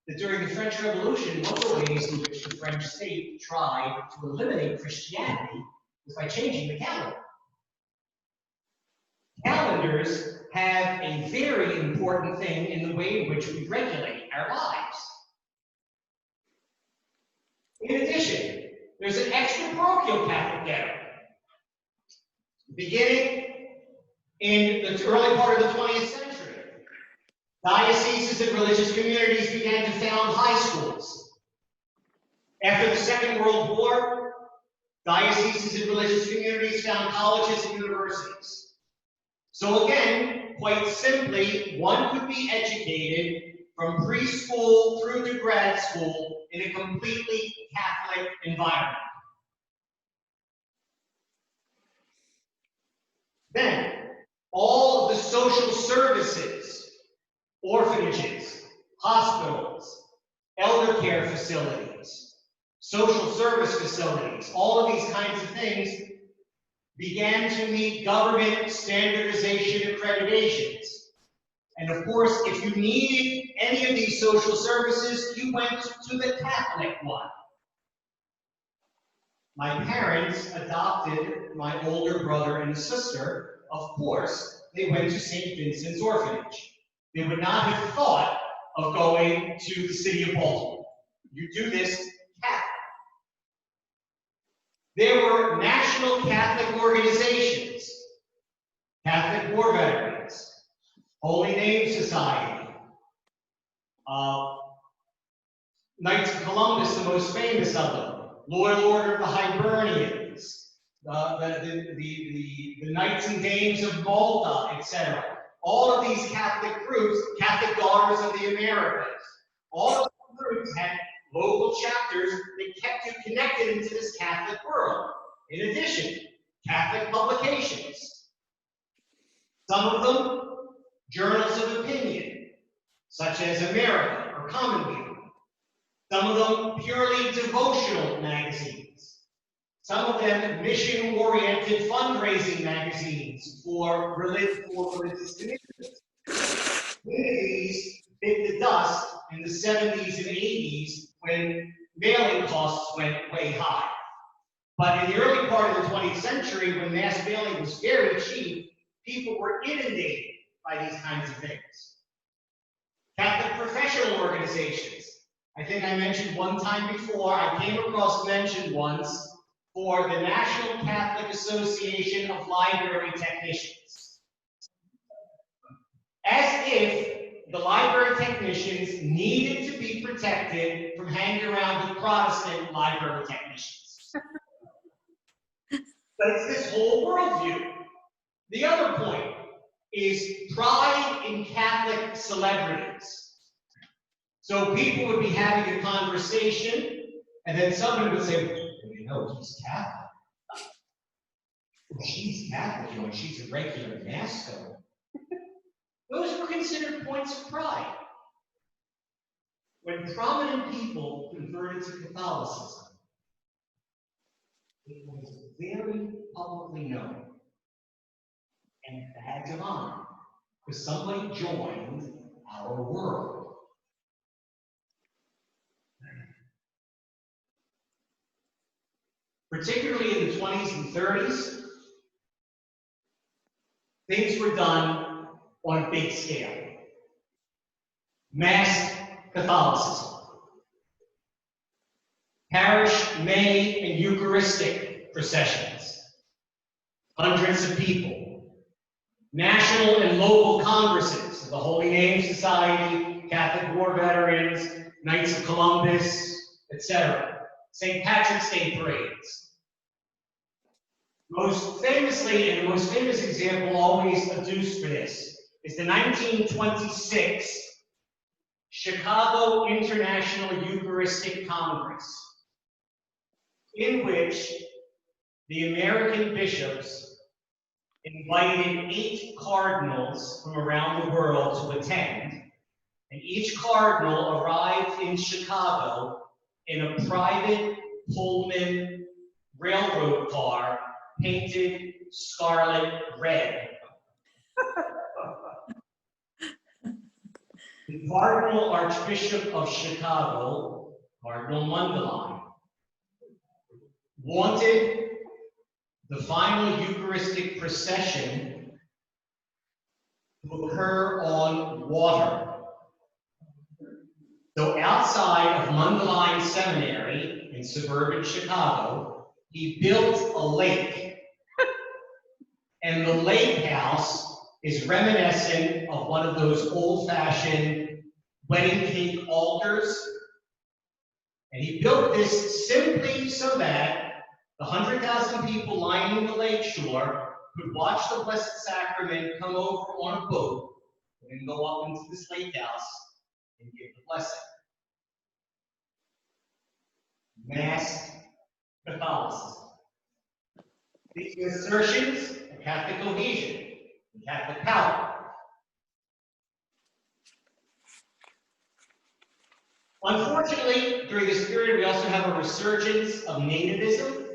that during the French Revolution, one of the ways in which the French state tried to eliminate Christianity was by changing the calendar. Calendars have a very important thing in the way in which we regulate our lives. In addition, there's an extra-parochial Catholic ghetto. Beginning in the early part of the 20th century, dioceses and religious communities began to found high schools. After the Second World War, dioceses and religious communities found colleges and universities. So again, quite simply, one could be educated from preschool through to grad school in a completely Catholic environment. Then, all of the social services, orphanages, hospitals, elder care facilities, social service facilities, all of these kinds of things began to meet government standardization accreditations. And of course, if you needed any of these social services, you went to the Catholic one. My parents adopted my older brother and sister. Of course, they went to St. Vincent's Orphanage. They would not have thought of going to the city of Baltimore. You do this Catholic. There were national Catholic organizations, Catholic War Veterans, Holy Name Society, Knights of Columbus, the most famous of them, Loyal Order of the Hibernians, the Knights and Dames of Malta, etc. All of these Catholic groups, Catholic Daughters of the Americas, all of these groups had local chapters that kept you connected into this Catholic world. In addition, Catholic publications. Some of them, journals of opinion, such as America or Commonweal. Some of them, purely devotional magazines. Some of them, mission-oriented fundraising magazines for religious communities. Many of these bit the dust in the 70s and 80s when mailing costs went way high. But in the early part of the 20th century, when mass mailing was very cheap, people were inundated by these kinds of things. Catholic professional organizations. I think I mentioned one time before, I came across mention once for the National Catholic Association of Library Technicians. As if the library technicians needed to be protected from hanging around with Protestant library technicians. But it's this whole worldview. The other point is pride in Catholic celebrities. So people would be having a conversation, and then somebody would say, well, you know, he's Catholic. Well, she's Catholic, you know, and she's a regular mass goer. Those were considered points of pride. When prominent people converted to Catholicism, it was very publicly known and a badge of honor because somebody joined our world. Particularly in the 20s and 30s, things were done on a big scale. Mass Catholicism. Parish, May, and Eucharistic processions. Hundreds of people. National and local congresses of the Holy Name Society, Catholic War Veterans, Knights of Columbus, etc. St. Patrick's Day parades. Most famously, and the most famous example always adduced for this, is the 1926 Chicago International Eucharistic Congress, in which the American bishops invited 8 cardinals from around the world to attend, and each cardinal arrived in Chicago in a private Pullman railroad car painted scarlet red. The Cardinal Archbishop of Chicago, Cardinal Mundelein, wanted the final Eucharistic procession to occur on water. So outside of Mundelein Seminary in suburban Chicago, he built a lake. And the lake house is reminiscent of one of those old-fashioned wedding cake altars. And he built this simply so that the 100,000 people lining the lake shore could watch the Blessed Sacrament come over on a boat and then go up into this lake house and give the blessing. Mass Catholicism. These assertions of Catholic cohesion and Catholic power. Unfortunately, during this period, we also have a resurgence of nativism,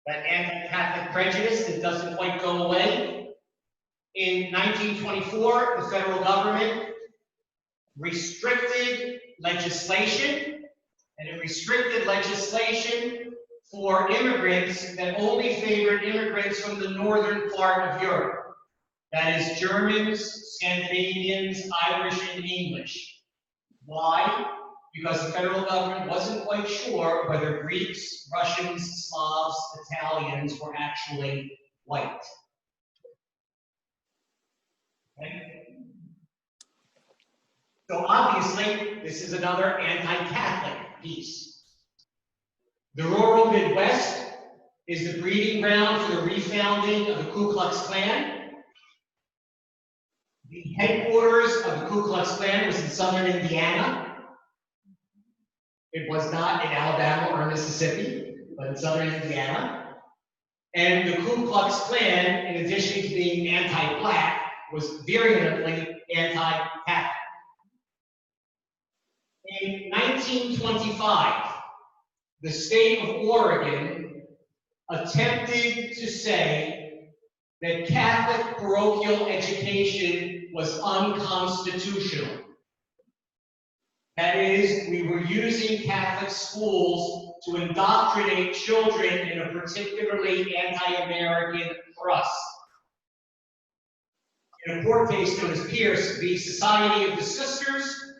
that anti-Catholic prejudice that doesn't quite go away. In 1924, the federal government restricted legislation, and it restricted legislation for immigrants that only favored immigrants from the northern part of Europe. That is Germans, Scandinavians, Irish, and English. Why? Because the federal government wasn't quite sure whether Greeks, Russians, Slavs, Italians were actually white. Okay? So obviously, this is another anti-Catholic piece. The rural Midwest is the breeding ground for the refounding of the Ku Klux Klan. The headquarters of the Ku Klux Klan was in southern Indiana. It was not in Alabama or Mississippi, but in southern Indiana. And the Ku Klux Klan, in addition to being anti-black, was virulently anti-Catholic. In 1925, the state of Oregon attempted to say that Catholic parochial education was unconstitutional. That is, we were using Catholic schools to indoctrinate children in a particularly anti-American thrust. In a court case known as Pierce v. Society of the Sisters,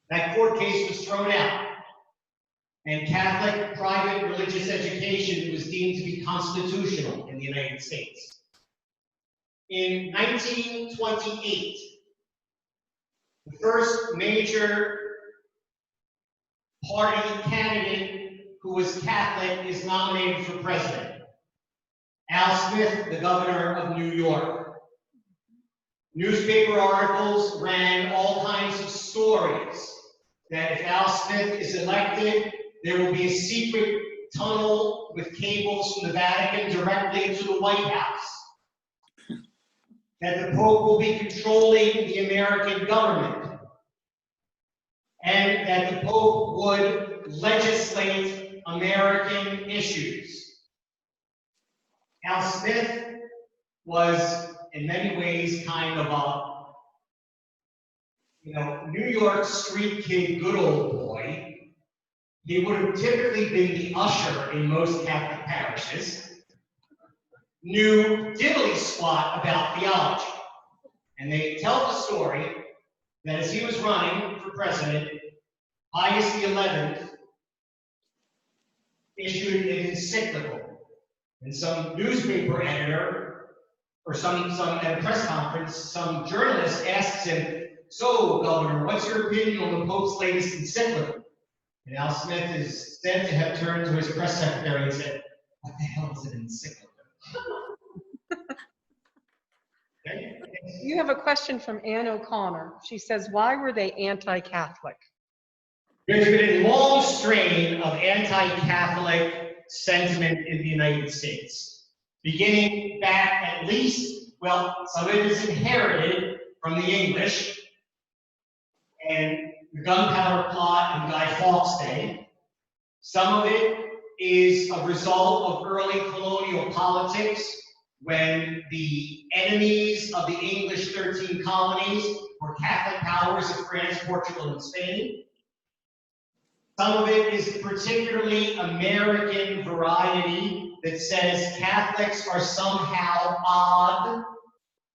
that court case was thrown out, and Catholic private religious education was deemed to be constitutional in the United States. In 1928, the first major party candidate who was Catholic is nominated for president. Al Smith, the governor of New York. Newspaper articles ran all kinds of stories that if Al Smith is elected, there will be a secret tunnel with cables from the Vatican directly into the White House. That the Pope will be controlling the American government, and that the Pope would legislate American issues. Al Smith was, in many ways, kind of a, New York street kid, good old boy. He would have typically been the usher in most Catholic parishes. Knew diddly squat about theology. And they tell the story that as he was running for president, Pius XI issued an encyclical. And some newspaper editor, or at a press conference, some journalist asks him, "So, Governor, what's your opinion on the Pope's latest encyclical?" And Al Smith is said to have turned to his press secretary and said, "What the hell is an encyclical?" Okay. You have a question from Ann O'Connor. She says, why were they anti-Catholic? There's been a long strain of anti-Catholic sentiment in the United States, beginning back at least, well, some of it is inherited from the English, and the Gunpowder Plot and Guy Fawkes Day. Some of it is a result of early colonial politics, when the enemies of the English 13 colonies or Catholic powers of France, Portugal, and Spain. Some of it is particularly American variety that says Catholics are somehow odd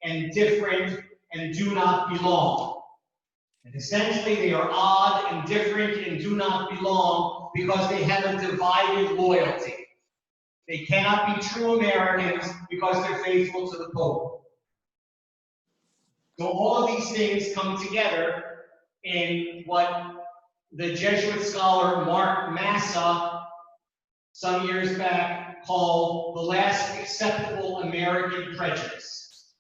and different and do not belong. And essentially, they are odd and different and do not belong because they have a divided loyalty. They cannot be true Americans because they're faithful to the Pope. So all of these things come together in what the Jesuit scholar Mark Massa, some years back, called the last acceptable American prejudice.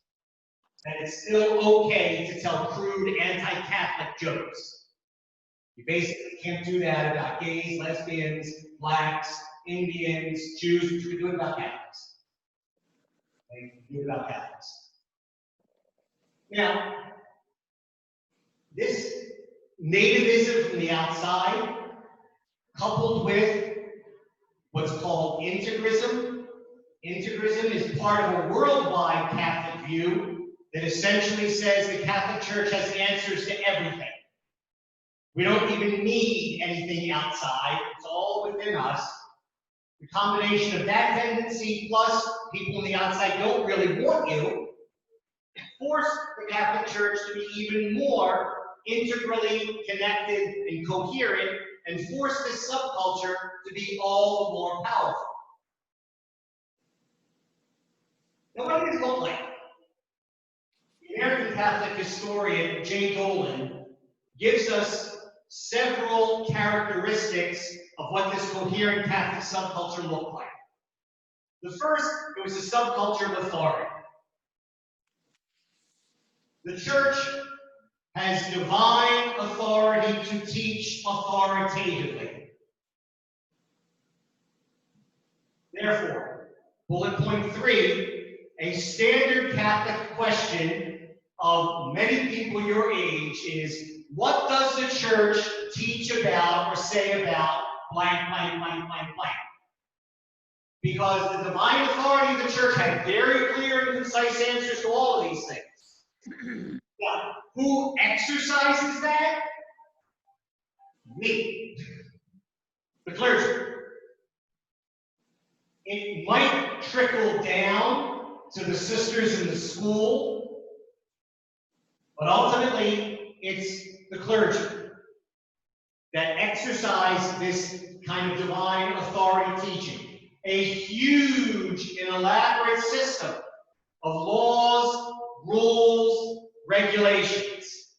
That it's still okay to tell crude anti-Catholic jokes. You basically can't do that about gays, lesbians, blacks, Indians, Jews, but you can do it about Catholics. Okay? You can do it about Catholics. Now, this nativism from the outside, coupled with what's called integrism. Integrism is part of a worldwide Catholic view that essentially says the Catholic Church has answers to everything. We don't even need anything outside. It's all within us. The combination of that tendency plus people on the outside don't really want you force the Catholic Church to be even more integrally connected and coherent, and force this subculture to be all the more powerful. Now, what does it look like? The American Catholic historian J. Dolan gives us several characteristics of what this coherent Catholic subculture looked like. The first, it was a subculture of authority. The church has divine authority to teach authoritatively. Therefore, bullet point 3, a standard Catholic question of many people your age is, what does the church teach about or say about blank, blank, blank, blank, blank? Because the divine authority of the church had very clear and concise answers to all of these things. Now, who exercises that? Me. The clergy. It might trickle down to the sisters in the school, but ultimately it's the clergy that exercise this kind of divine authority teaching. A huge and elaborate system of laws, rules, regulations.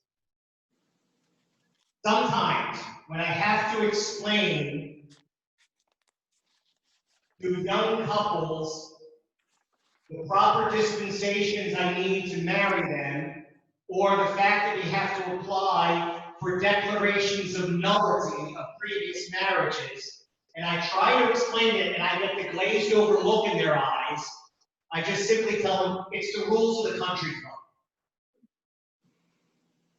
Sometimes, when I have to explain to young couples the proper dispensations I need to marry them, or the fact that we have to apply for declarations of nullity of previous marriages, and I try to explain it and I get the glazed over look in their eyes, I just simply tell them it's the rules of the country club.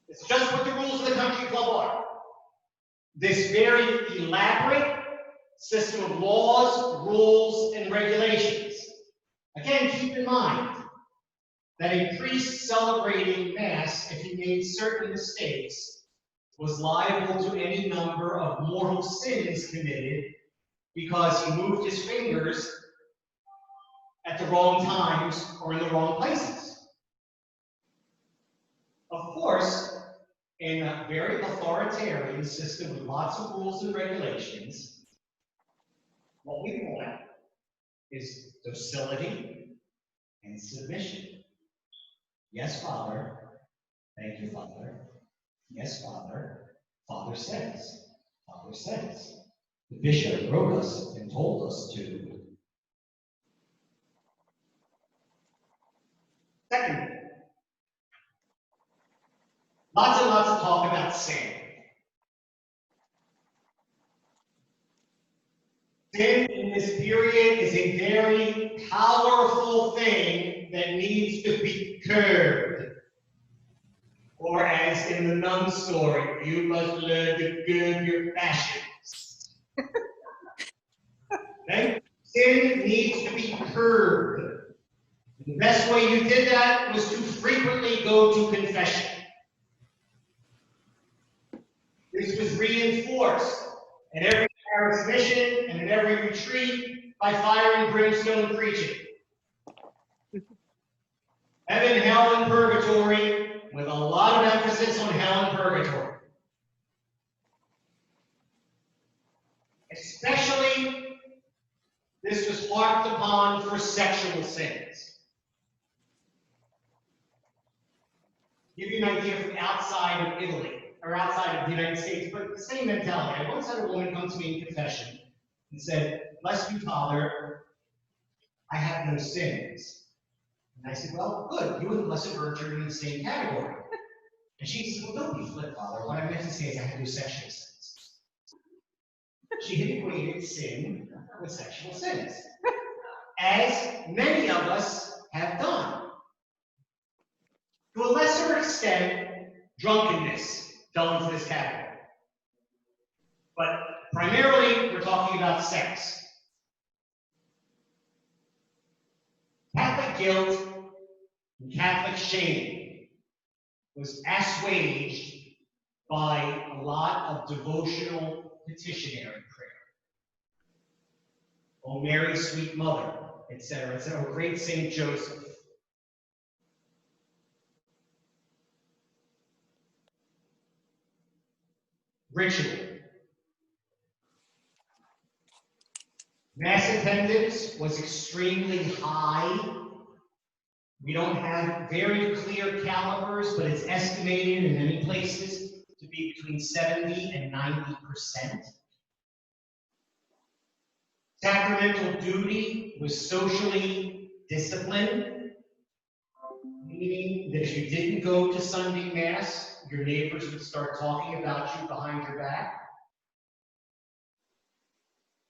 It's just what the rules of the country club are. This very elaborate system of laws, rules, and regulations. Again, keep in mind that a priest celebrating Mass, if he made certain mistakes, was liable to any number of mortal sins committed because he moved his fingers at the wrong times or in the wrong places. Of course, in a very authoritarian system with lots of rules and regulations, what we want is docility and submission. Yes, Father. Thank you, Father. Yes, Father. Father says. Father says. The bishop wrote us and told us to. Second, lots and lots of talk about sin. Sin in this period is a very powerful thing that needs to be curbed. Or as in the nun story, you must learn to curb your passions. Okay? Sin needs to be curbed. The best way you did that was to frequently go to confession. This was reinforced at every parish mission and at every retreat by fire and brimstone preaching. Heaven, hell, and purgatory, with a lot of emphasis on hell and purgatory. Especially, this was harped upon for sexual sins. Give you an idea from outside of Italy, or outside of the United States, but the same mentality. I once had a woman come to me in confession and said, "Bless you, Father, I have no sins." And I said, "Well, good, you and the Blessed Virgin are in the same category." And she said, "Well, don't be flip, Father. What I meant to say is I have no sexual sins." She had equated sin with sexual sins, as many of us have done. To a lesser extent, drunkenness fell into this category. But primarily, we're talking about sex. Catholic guilt and Catholic shame was assuaged by a lot of devotional petitionary prayer. Oh, Mary, sweet mother, etc., etc. Oh, great Saint Joseph. Ritual. Mass attendance was extremely high. We don't have very clear calibers, but it's estimated in many places to be between 70 and 90%. Sacramental duty was socially disciplined, meaning that if you didn't go to Sunday Mass, your neighbors would start talking about you behind your back.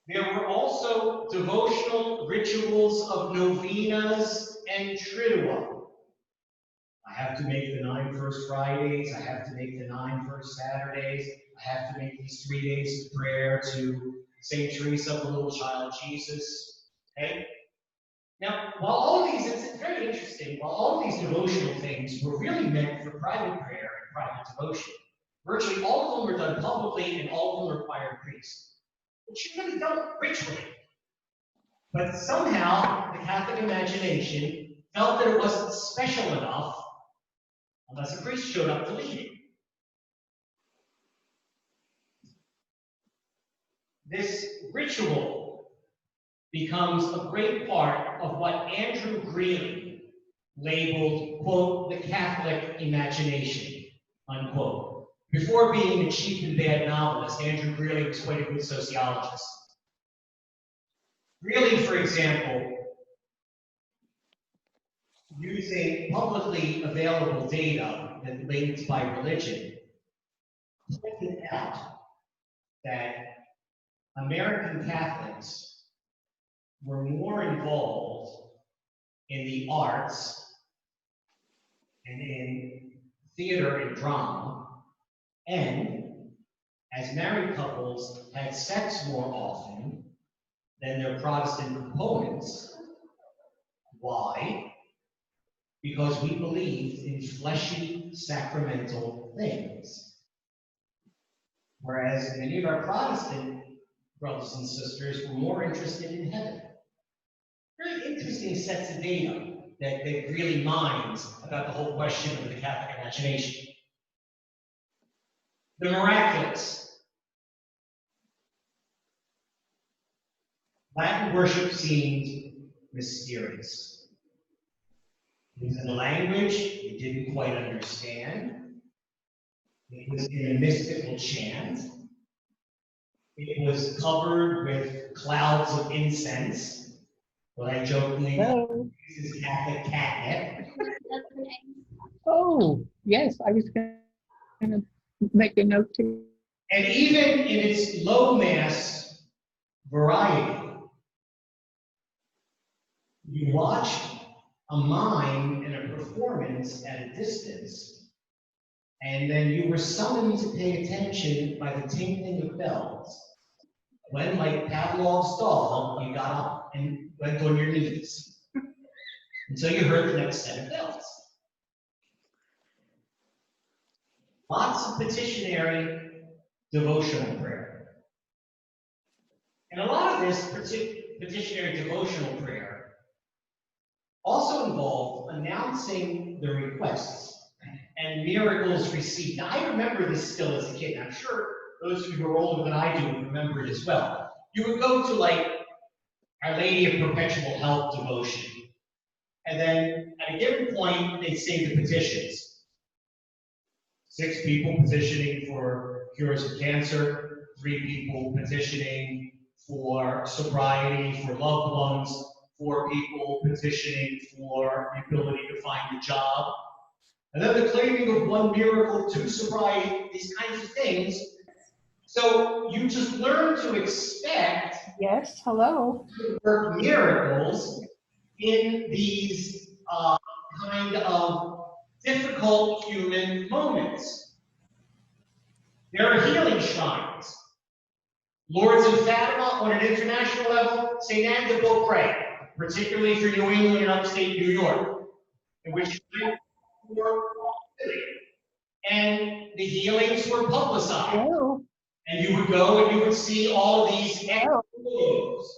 There were also devotional rituals of novenas and triduum. I have to make the 9 first Fridays, I have to make the 9 first Saturdays, I have to make these 3 days of prayer to St. Teresa of the Little Child Jesus. Okay? Now, while all of these, it's very interesting, while all of these devotional things were really meant for private prayer and private devotion, virtually all of them were done publicly and all of them required priests. But you really don't ritually. But somehow, the Catholic imagination felt that it wasn't special enough unless a priest showed up to lead it. This ritual becomes a great part of what Andrew Greeley labeled, quote, the Catholic imagination, unquote. Before being a cheap and bad novelist, Andrew Greeley was quite a good sociologist. Greeley, for example, using publicly available data that linked by religion, pointed out that American Catholics were more involved in the arts and in theater and drama, and as married couples had sex more often than their Protestant components. Why? Because we believed in fleshy, sacramental things. Whereas many of our Protestant brothers and sisters were more interested in heaven. Very interesting sets of data that really mines about the whole question of the Catholic imagination. The Miraculous. Latin worship seemed mysterious. It was in a language you didn't quite understand. It was in a mystical chant. It was covered with clouds of incense. What I jokingly call this is Catholic catnip. Oh, yes, I was going to make a note too. And even in its low mass variety, you watched a mime and a performance at a distance, and then you were summoned to pay attention by the tinkling of bells. When, like Pavlov's dog, you got up and went on your knees until you heard the next set of bells. Lots of petitionary devotional prayer. And a lot of this petitionary devotional prayer also involved announcing the requests and miracles received. Now, I remember this still as a kid. I'm sure those of you who are older than I do remember it as well. You would go to like Our Lady of Perpetual Help devotion. And then at a given point, they'd say the petitions. 6 people petitioning for cures of cancer, 3 people petitioning for sobriety for loved ones, 4 people petitioning for the ability to find a job. And then the claiming of 1 miracle, 2 sobriety, these kinds of things. So you just learn to expect Yes, hello. miracles in these kind of difficult human moments. There are healing shrines. Lourdes and Fatima on an international level, St. Anne de Beaupré, particularly for New England and upstate New York, in which and the healings were publicized. Hello. And you would go and you would see all of these ex-votos.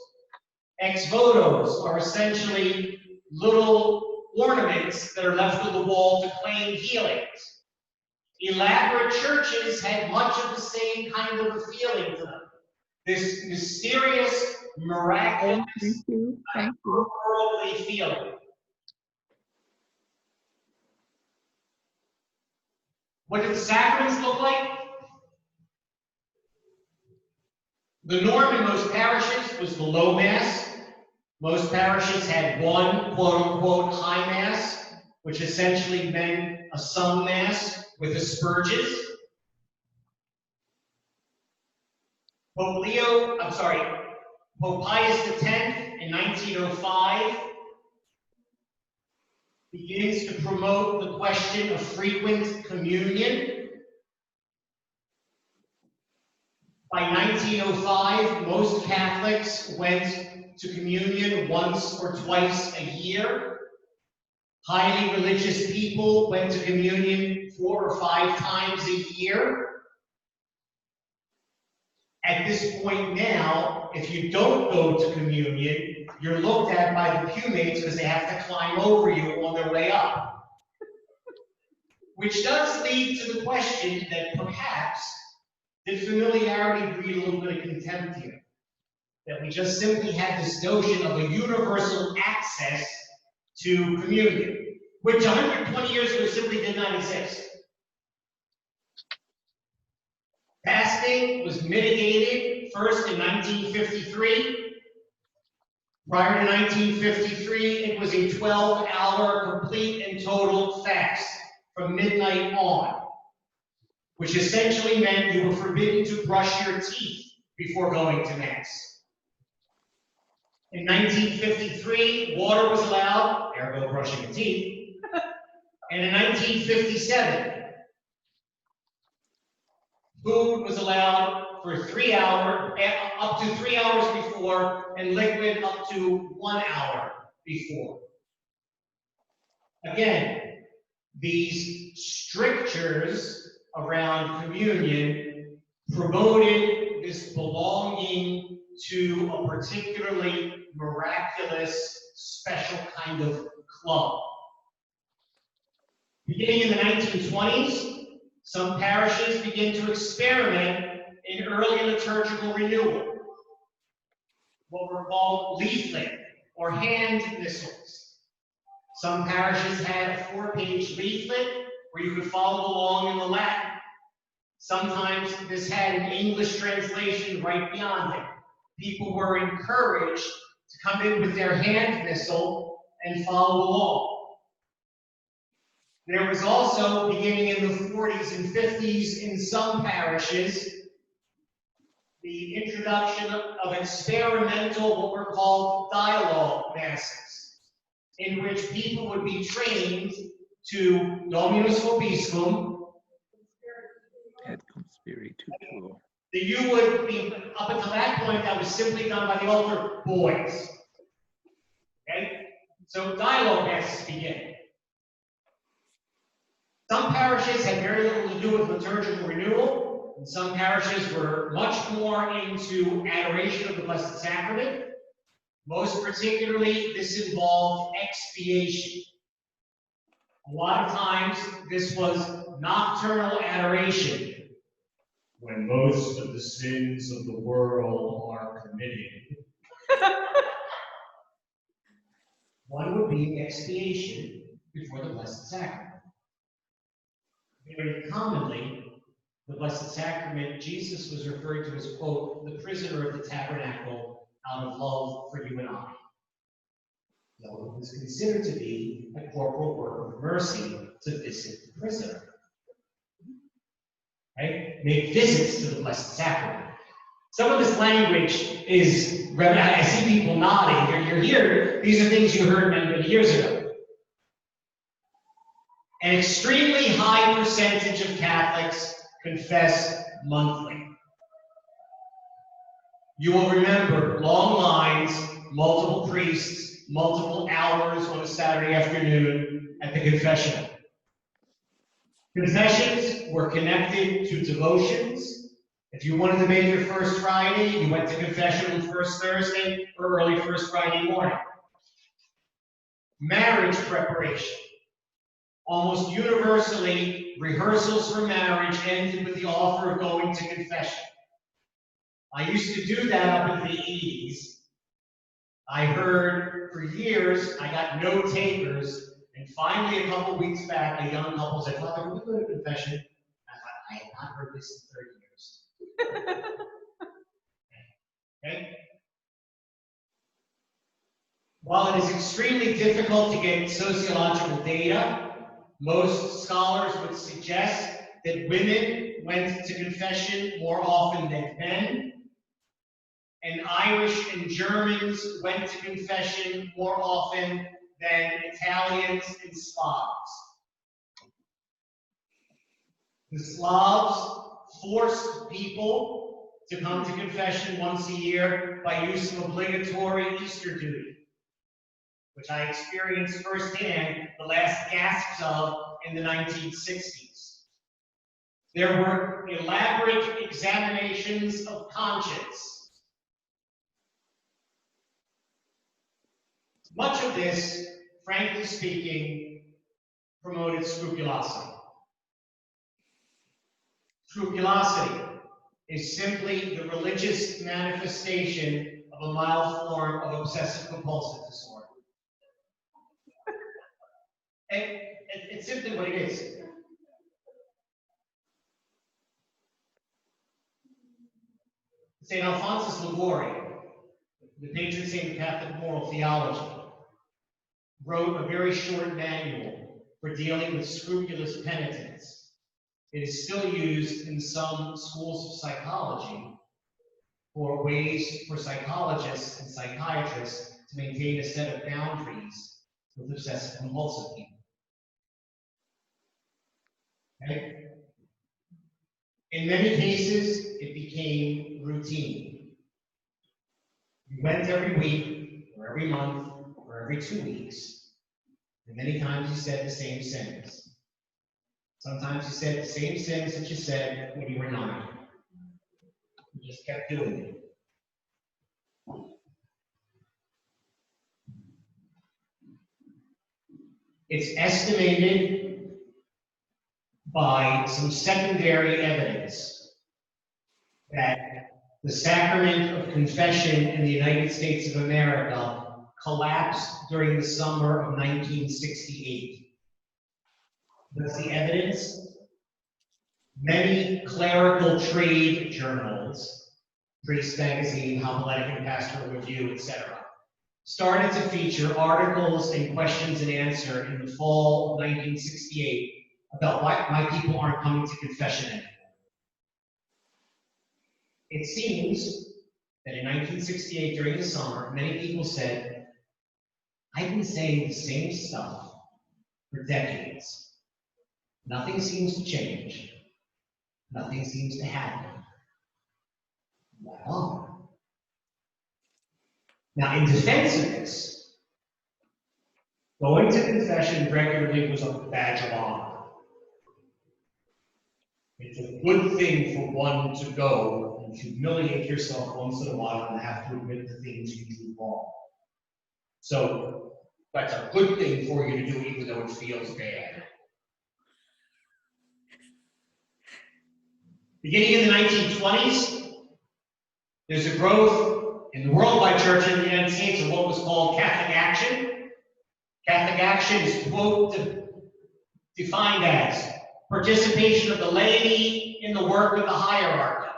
Ex-votos are essentially little ornaments that are left on the wall to claim healings. Elaborate churches had much of the same kind of a feeling to them. This mysterious, miraculous, Thank you. Thank you. worldly feeling. What did the sacraments look like? The norm in most parishes was the low mass. Most parishes had 1 quote-unquote high mass, which essentially meant a sung mass with asperges. Pope Pius X in 1905 begins to promote the question of frequent communion. By 1905, most Catholics went to communion once or twice a year. Highly religious people went to communion 4 or 5 times a year. At this point now, if you don't go to communion, you're looked at by the pewmates because they have to climb over you on their way up. Which does lead to the question that perhaps did familiarity breed a little bit of contempt here? That we just simply had this notion of a universal access to communion, which 120 years ago simply did not exist. Fasting was mitigated first in 1953. Prior to 1953, it was a 12-hour complete and total fast from midnight on, which essentially meant you were forbidden to brush your teeth before going to Mass. In 1953, water was allowed, ergo brushing your teeth. And in 1957, food was allowed for 3 hours, up to 3 hours before, and liquid up to 1 hour before. Again, these strictures around communion promoted this belonging to a particularly miraculous, special kind of club. Beginning in the 1920s, some parishes begin to experiment in early liturgical renewal, what were called leaflet or hand missals. Some parishes had a 4-page leaflet where you could follow along in the Latin. Sometimes this had an English translation right beyond it. People were encouraged to come in with their hand missal and follow along. There was also, beginning in the 40s and 50s in some parishes, the introduction of experimental, what were called dialogue masses, in which people would be trained to Dominus Vobiscum. Et conspiritu. The U would be, up until that point, that was simply done by the altar boys. Okay? So dialogue masses begin. Some parishes had very little to do with liturgical renewal. and some parishes were much more into adoration of the Blessed Sacrament. Most particularly, this involved expiation. A lot of times, this was nocturnal adoration, when most of the sins of the world are committed. One would be expiation before the Blessed Sacrament. Very commonly, the Blessed Sacrament, Jesus was referred to as, quote, the prisoner of the tabernacle out of love for you and I. So it was considered to be a corporal work of mercy to visit the prisoner. Right? Make visits to the Blessed Sacrament. Some of this language is, I see people nodding. You're here. These are things you heard many years ago. An extremely high percentage of Catholics confess monthly. You will remember long lines, multiple priests, multiple hours on a Saturday afternoon at the confessional. Confessions were connected to devotions. If you wanted to make your first Friday, you went to confession on first Thursday or early first Friday morning. Marriage preparation. Almost universally, rehearsals for marriage ended with the offer of going to confession. I used to do that up in the 80s. I heard for years, I got no takers, and finally a couple weeks back, a young couple said, Father, can we go to confession? I thought, I have not heard this in 30 years. Okay? While it is extremely difficult to get sociological data, most scholars would suggest that women went to confession more often than men, and Irish and Germans went to confession more often than Italians and Slavs. The Slavs forced people to come to confession once a year by use of obligatory Easter duty, which I experienced firsthand the last gasps of in the 1960s. There were elaborate examinations of conscience. Much of this, frankly speaking, promoted scrupulosity. Scrupulosity is simply the religious manifestation of a mild form of obsessive-compulsive disorder. It's simply what it is. St. Alphonsus Liguori, the patron saint of Catholic moral theology, wrote a very short manual for dealing with scrupulous penitence. It is still used in some schools of psychology for ways for psychologists and psychiatrists to maintain a set of boundaries with obsessive-compulsive people. Okay? In many cases, it became routine. You went every week, or every month, or every 2 weeks, and many times you said the same sins. Sometimes you said the same sins that you said when you were 9. You just kept doing it. It's estimated by some secondary evidence that the sacrament of confession in the United States of America collapsed during the summer of 1968. What's the evidence? Many clerical trade journals, Priest Magazine, Homiletic and Pastoral Review, etc., started to feature articles and questions and answer in the fall of 1968 about why people aren't coming to confession anymore. It seems that in 1968, during the summer, many people said, I've been saying the same stuff for decades. Nothing seems to change. Nothing seems to happen. Well, now, in defense of this, going to confession regularly was a badge of honor. It's a good thing for one to go and humiliate yourself once in a while and have to admit the things you do wrong. So that's a good thing for you to do, even though it feels bad. Beginning in the 1920s, there's a growth in the worldwide church in the United States of what was called Catholic Action. Catholic Action is, quote, defined as participation of the laity in the work of the hierarchy.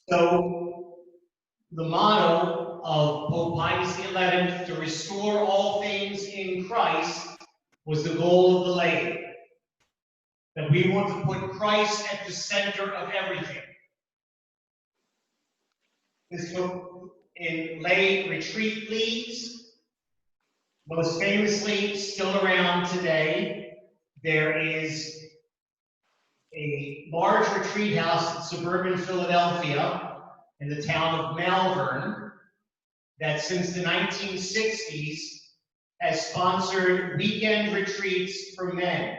So, the motto of Pope Pius XI, to restore all things in Christ, was the goal of the laity. That we want to put Christ at the center of everything. This took in lay retreat leagues, most famously still around today. There is a large retreat house in suburban Philadelphia in the town of Malvern that since the 1960s has sponsored weekend retreats for men.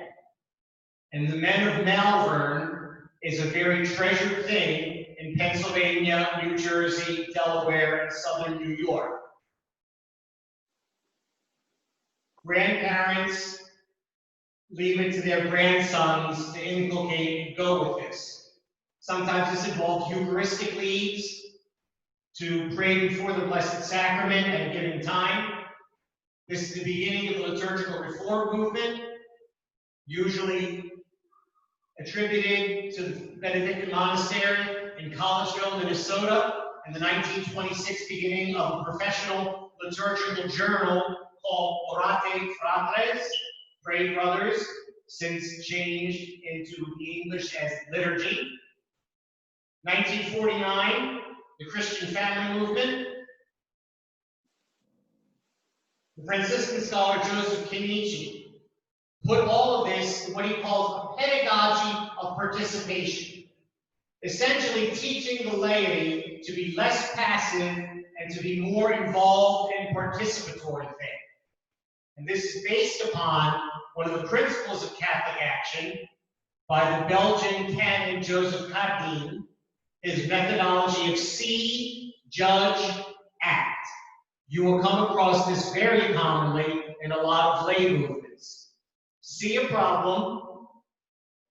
And the men of Malvern is a very treasured thing in Pennsylvania, New Jersey, Delaware, and southern New York. Grandparents leave it to their grandsons to inculcate and go with this. Sometimes this involves Eucharistic leagues to pray before the Blessed Sacrament at a given time. This is the beginning of the liturgical reform movement, usually attributed to the Benedictine monastery in Collegeville, Minnesota, and the 1926 beginning of a professional liturgical journal called Orate Fratres, Pray Brothers, since changed into the English as liturgy. 1949, the Christian family movement. The Franciscan scholar Joseph Kenichi put all of this in what he calls a pedagogy of participation, essentially teaching the laity to be less passive and to be more involved in participatory thing. And this is based upon one of the principles of Catholic Action by the Belgian canon Joseph Cardin, his methodology of see, judge, act. You will come across this very commonly in a lot of lay movements. See a problem,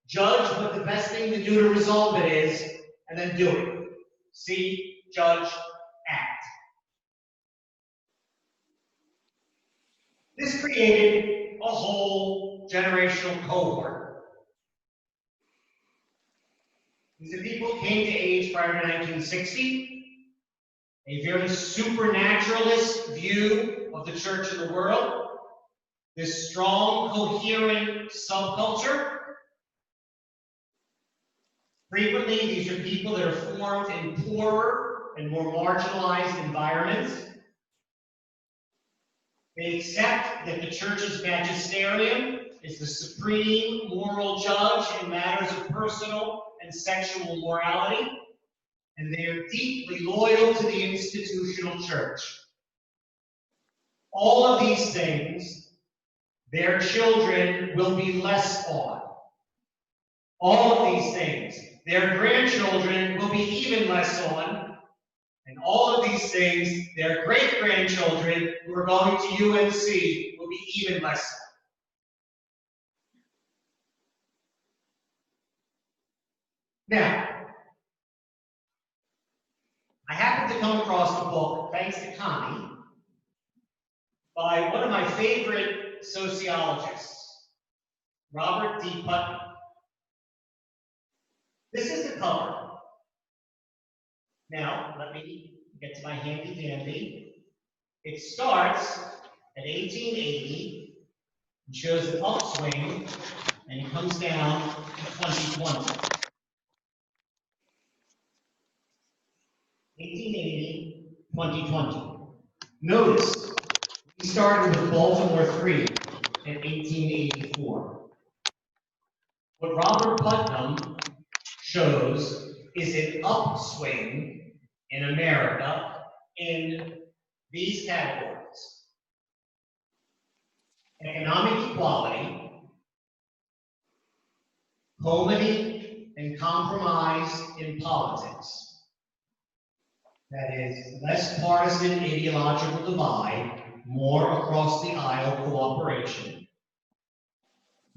judge what the best thing to do to resolve it is, and then do it. See, judge, act. This created a whole generational cohort. These are people who came to age prior to 1960, a very supernaturalist view of the church and the world, this strong, coherent subculture. Frequently, these are people that are formed in poorer and more marginalized environments. They accept that the church's magisterium is the supreme moral judge in matters of personal and sexual morality, and they are deeply loyal to the institutional church. All of these things, their children will be less on. All of these things, their grandchildren will be even less on. And all of these things, their great-grandchildren who are going to UNC will be even less on. Now, I happened to come across the book, thanks to Connie, by one of my favorite sociologists, Robert D. Putnam. This is the cover. Now, let me get to my handy-dandy. It starts at 1880, and shows an upswing, and it comes down to 2020. 1880, 2020. Notice, we started with Baltimore 3 in 1884. What Robert Putnam shows is an upswing in America in these categories: economic equality, comity and compromise in politics. That is, less partisan ideological divide, more across the aisle cooperation,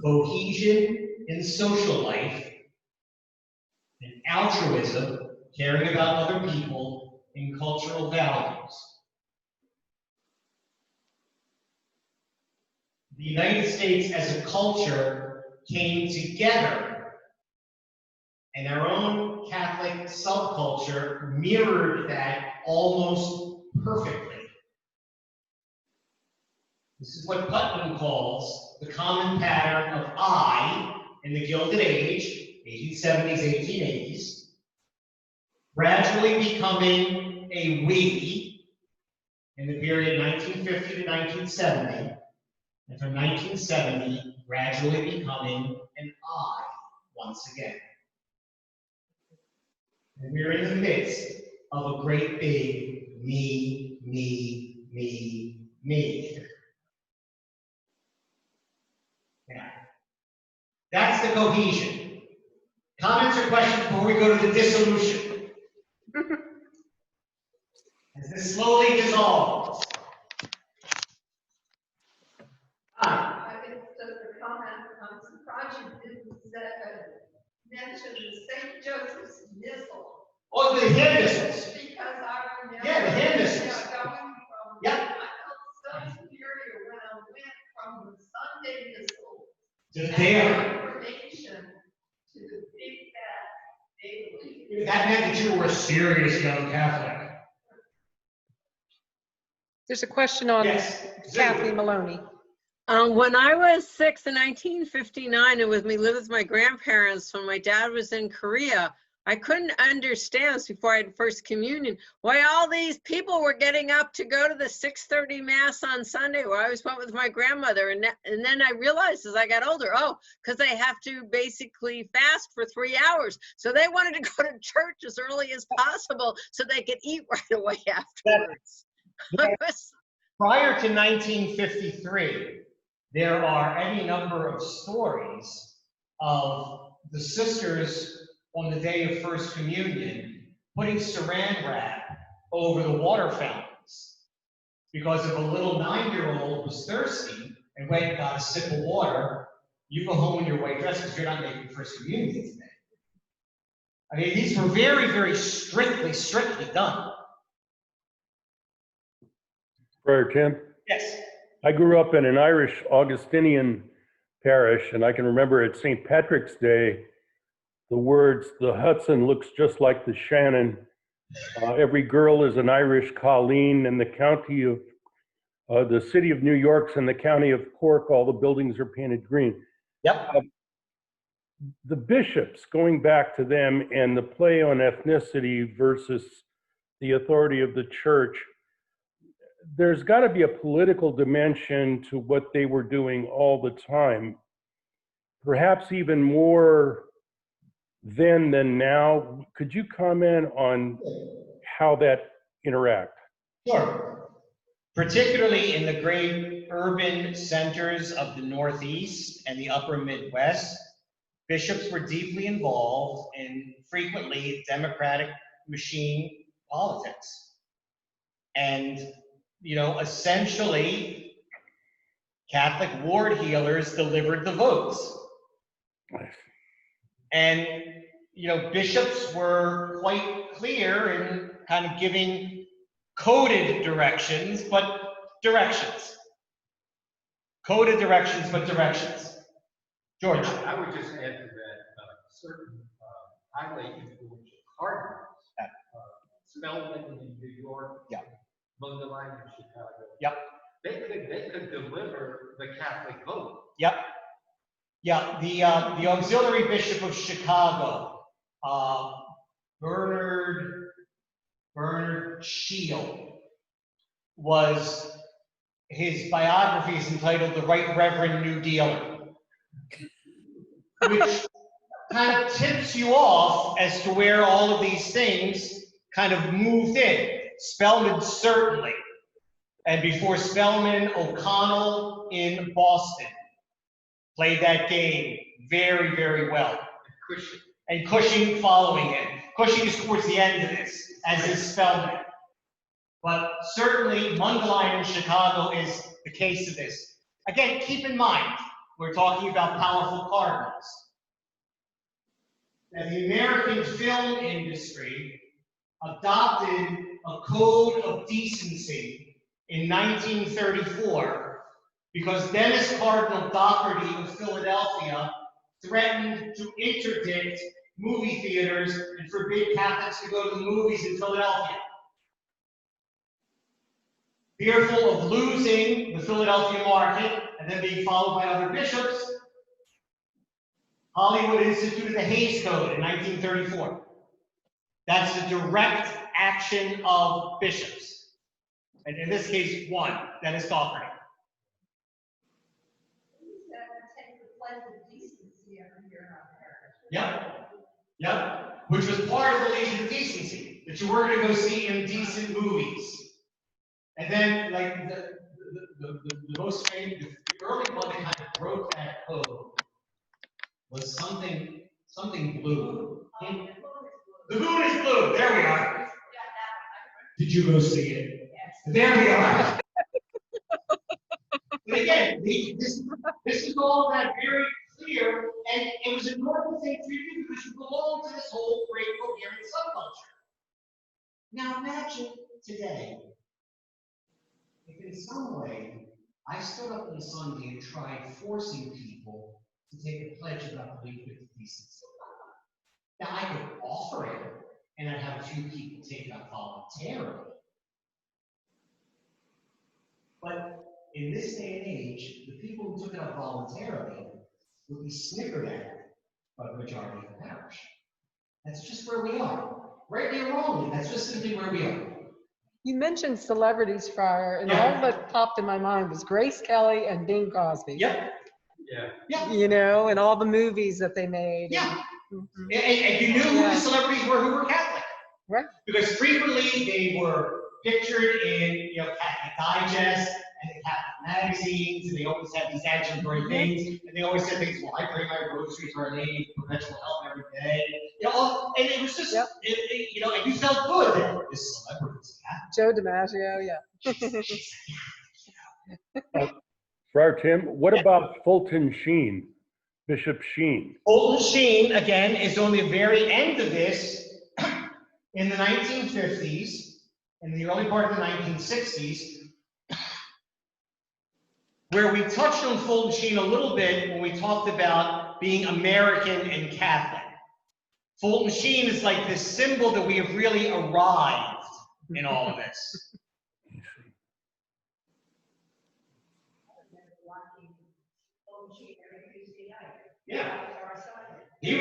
cohesion in social life, and altruism, caring about other people, and cultural values. The United States as a culture came together, and our own Catholic subculture mirrored that almost perfectly. This is what Putnam calls the common pattern of I in the Gilded Age, 1870s, 1880s, gradually becoming a we in the period 1950 to 1970, and from 1970, gradually becoming an I once again. And we're in the midst of a great big me, me, me, me. Yeah. That's the cohesion. Comments or questions before we go to the dissolution? As this slowly dissolves. I think just a comment, I'm surprised you didn't mention the St. Joseph's Missal. Oh, the hand missiles. Because I remember. Yeah, the hand missiles. Going from, Yep. I felt so superior when I went from the Sunday Missal To the daily. Ordination to the big fat daily. That meant that you were a serious young Catholic. There's a question on Yes. Kathy Maloney. When I was 6 in 1959 and lived with my grandparents when my dad was in Korea, I couldn't understand this before I had First Communion, why all these people were getting up to go to the 6:30 Mass on Sunday, where I always went with my grandmother. And then I realized as I got older, because they have to basically fast for 3 hours. So they wanted to go to church as early as possible so they could eat right away afterwards. Prior to 1953, there are any number of stories of the sisters on the day of First Communion putting saran wrap over the water fountains because if a little 9-year-old was thirsty and went and got a sip of water, you go home in your white dress because you're not making First Communion today. I mean, these were very, very strictly done. Brother Tim, Yes. I grew up in an Irish Augustinian parish, and I can remember at St. Patrick's Day, the words, "The Hudson looks just like the Shannon. Every girl is an Irish Colleen, and the county of, the city of New York's and the county of Cork, all the buildings are painted green." Yep. The bishops, going back to them, and the play on ethnicity versus the authority of the church, there's got to be a political dimension to what they were doing all the time, perhaps even more then than now. Could you comment on how that interact? Sure. Particularly in the great urban centers of the Northeast and the upper Midwest, bishops were deeply involved in frequently democratic machine politics. And, essentially, Catholic ward healers delivered the votes. And, bishops were quite clear in kind of giving coded directions, but directions. Coded directions, but directions. George. I would just add to that certain highly influential cardinals, Spellman in New York, Yeah. Mundelein in Chicago. Yep. They could deliver the Catholic vote. Yep. Yeah, the auxiliary bishop of Chicago, Bernard Shield, his biography is entitled The Right Reverend New Dealer, which kind of tips you off as to where all of these things kind of moved in. Spellman certainly, and before Spellman, O'Connell in Boston played that game very, very well. Cushing. and Cushing following it. Cushing is towards the end of this, as is Spellman. But certainly, Mundelein in Chicago is the case of this. Again, keep in mind, we're talking about powerful cardinals. Now, the American film industry adopted a code of decency in 1934 because Dennis Cardinal Doherty of Philadelphia threatened to interdict movie theaters and forbid Catholics to go to the movies in Philadelphia. Fearful of losing the Philadelphia market and then being followed by other bishops, Hollywood instituted the Hays Code in 1934. That's the direct action of bishops. And in this case, one, Dennis Doherty. Take the pledge of decency every year in our parish. Yep. Yep. Which was part of the Legion of Decency, that you were going to go see indecent movies. And then, like, the most famous, the early one that kind of broke that code was something blue. The moon is blue. There we are. Did you go see it? Yes. There we are. But again, this is all that very clear, and it was a normal thing for you because you belong to this whole great coherent subculture. Now imagine today, if in some way I stood up on Sunday and tried forcing people to take a pledge about belief with decency. Now I could offer it, and I'd have a few people take it up voluntarily. But in this day and age, the people who took it up voluntarily would be snickered at by the majority of the parish. That's just where we are. Rightly or wrongly, that's just simply where we are. You mentioned celebrities, Friar, and Yeah. all that popped in my mind was Grace Kelly and Bing Crosby. Yep. Yeah. Yeah. You know, and all the movies that they made. Yeah. Mhm. And you knew who Yeah. the celebrities were who were Catholic. Right. Because frequently they were pictured in, Catholic Digest and the Catholic magazines, and they always had these adulatory things, and they always said things, well, I pray my rosary to Our Lady for perpetual help every day. And it was just, Yep. and you felt good that this celebrity was Catholic. Joe DiMaggio, yeah. Friar Tim, what Yeah. about Fulton Sheen, Bishop Sheen? Fulton Sheen, again, is on the very end of this in the 1950s, in the early part of the 1960s, where we touched on Fulton Sheen a little bit when we talked about being American and Catholic. Fulton Sheen is like this symbol that we have really arrived in all of this. Yeah. He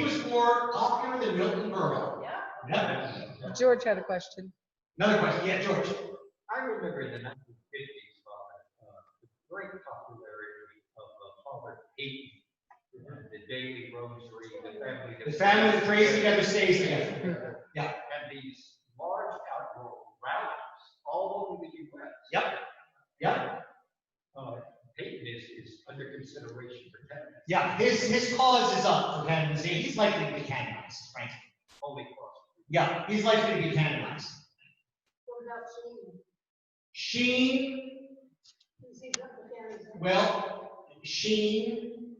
was more popular than Milton Berle. Yeah. George had a question. Another question. Yeah, George. I remember in the 1950s, the great popularity of Father Peyton, the daily rosary, The family that prays together stays together. Yeah. And these large outdoor rallies all over the U.S. Yep. Yep. Peyton is under consideration for candidacy. Yeah, his cause is up for candidacy. He's likely to be canonized, frankly. Holy Cross. Yeah, he's likely to be canonized. What about Sheen, well, Sheen,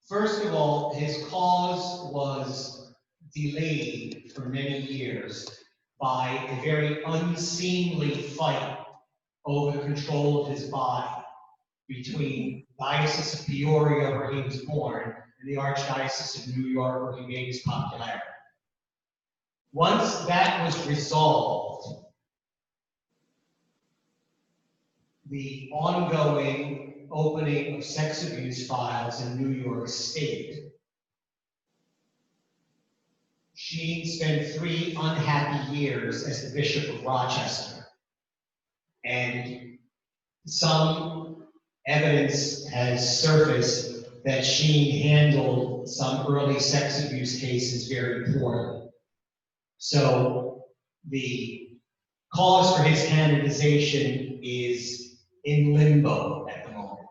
first of all, his cause was delayed for many years by a very unseemly fight over the control of his body between the Diocese of Peoria, where he was born, and the Archdiocese of New York, where he made his popularity. Once that was resolved, the ongoing opening of sex abuse files in New York State, Sheen spent 3 unhappy years as the Bishop of Rochester. And some evidence has surfaced that Sheen handled some early sex abuse cases very poorly. So the cause for his canonization is in limbo at the moment.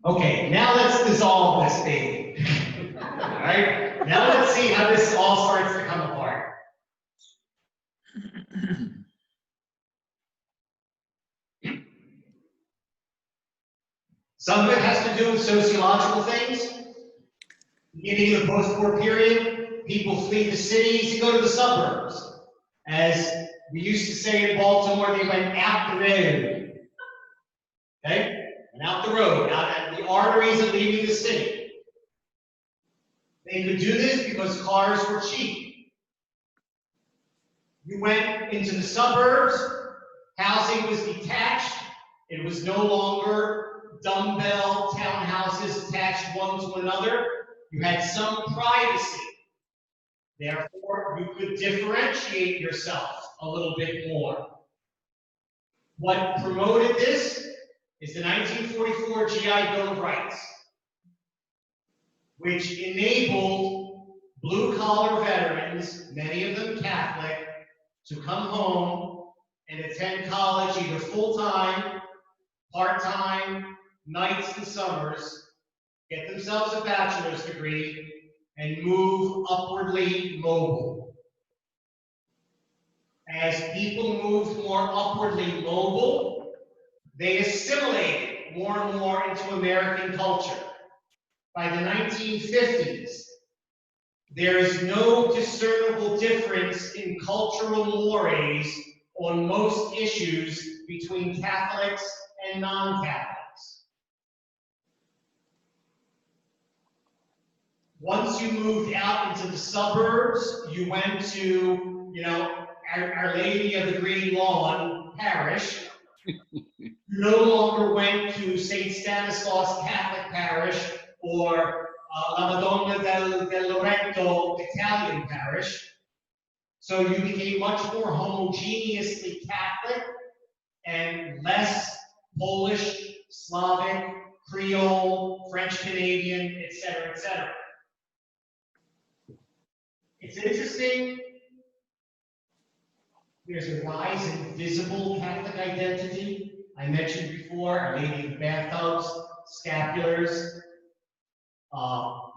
Okay, now let's dissolve this baby. All right, now let's see how this all starts to come apart. Some of it has to do with sociological things. Beginning of the post-war period, people flee the cities and go to the suburbs. As we used to say in Baltimore, they went out the road. Okay? And out the road, out at the arteries of leaving the city. They could do this because cars were cheap. You went into the suburbs, housing was detached, it was no longer dumbbell townhouses attached one to another. You had some privacy. Therefore, you could differentiate yourself a little bit more. What promoted this is the 1944 GI Bill of Rights, which enabled blue-collar veterans, many of them Catholic, to come home and attend college either full-time, part-time, nights and summers, get themselves a bachelor's degree, and move upwardly mobile. As people moved more upwardly mobile, they assimilated more and more into American culture. By the 1950s, there is no discernible difference in cultural mores on most issues between Catholics and non-Catholics. Once you moved out into the suburbs, you went to, Our Lady of the Green Lawn Parish. You no longer went to St. Stanislaus Catholic Parish or La Madonna del Loreto Italian Parish. So you became much more homogeneously Catholic and less Polish, Slavic, Creole, French Canadian, etc., etc. It's interesting. There's a rise in visible Catholic identity. I mentioned before, Our Lady of the Bathtubs, scapulars,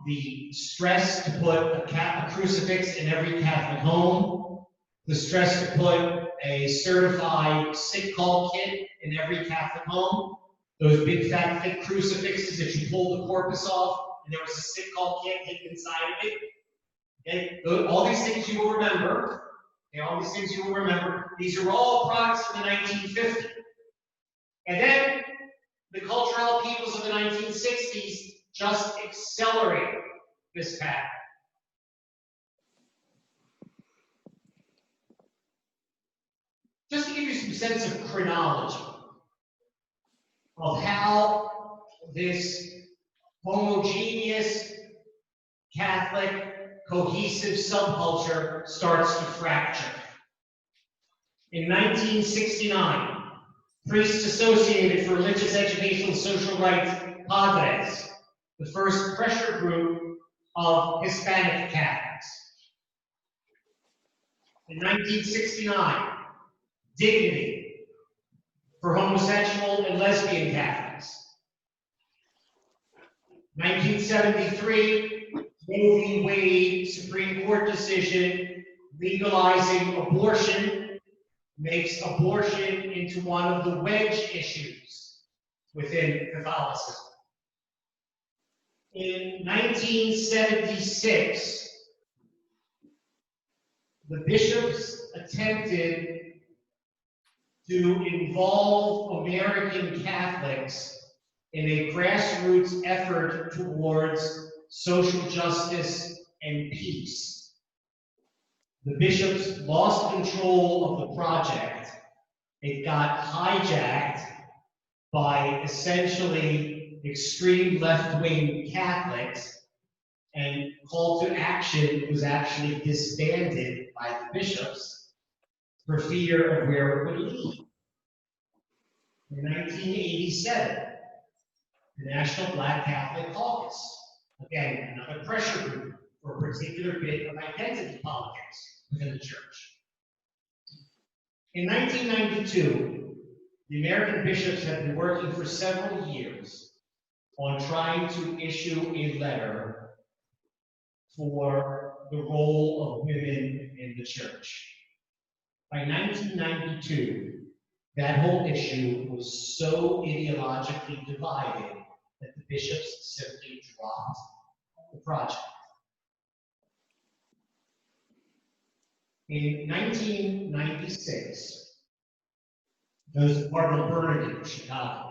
the stress to put a crucifix in every Catholic home, the stress to put a certified sick call kit in every Catholic home, those big fat thick crucifixes that you pull the corpus off, and there was a sick call kit hidden inside of it. Okay? All these things you will remember. These are all products of the 1950s. And then the cultural upheavals of the 1960s just accelerated this pattern. Just to give you some sense of chronology of how this homogeneous Catholic cohesive subculture starts to fracture. In 1969, priests associated for religious, educational, and social rights, Padres, the first pressure group of Hispanic Catholics. In 1969, Dignity for homosexual and lesbian Catholics. 1973, Roe v. Wade Supreme Court decision legalizing abortion makes abortion into one of the wedge issues within Catholicism. In 1976, the bishops attempted to involve American Catholics in a grassroots effort towards social justice and peace. The bishops lost control of the project. It got hijacked by essentially extreme left-wing Catholics, and call to action was actually disbanded by the bishops for fear of where it would lead. In 1987, the National Black Catholic Caucus, again, another pressure group for a particular bit of identity politics within the church. In 1992, the American bishops had been working for several years on trying to issue a letter for the role of women in the church. By 1992, that whole issue was so ideologically divided that the bishops simply dropped the project. In 1996, the Cardinal Bernardin of Chicago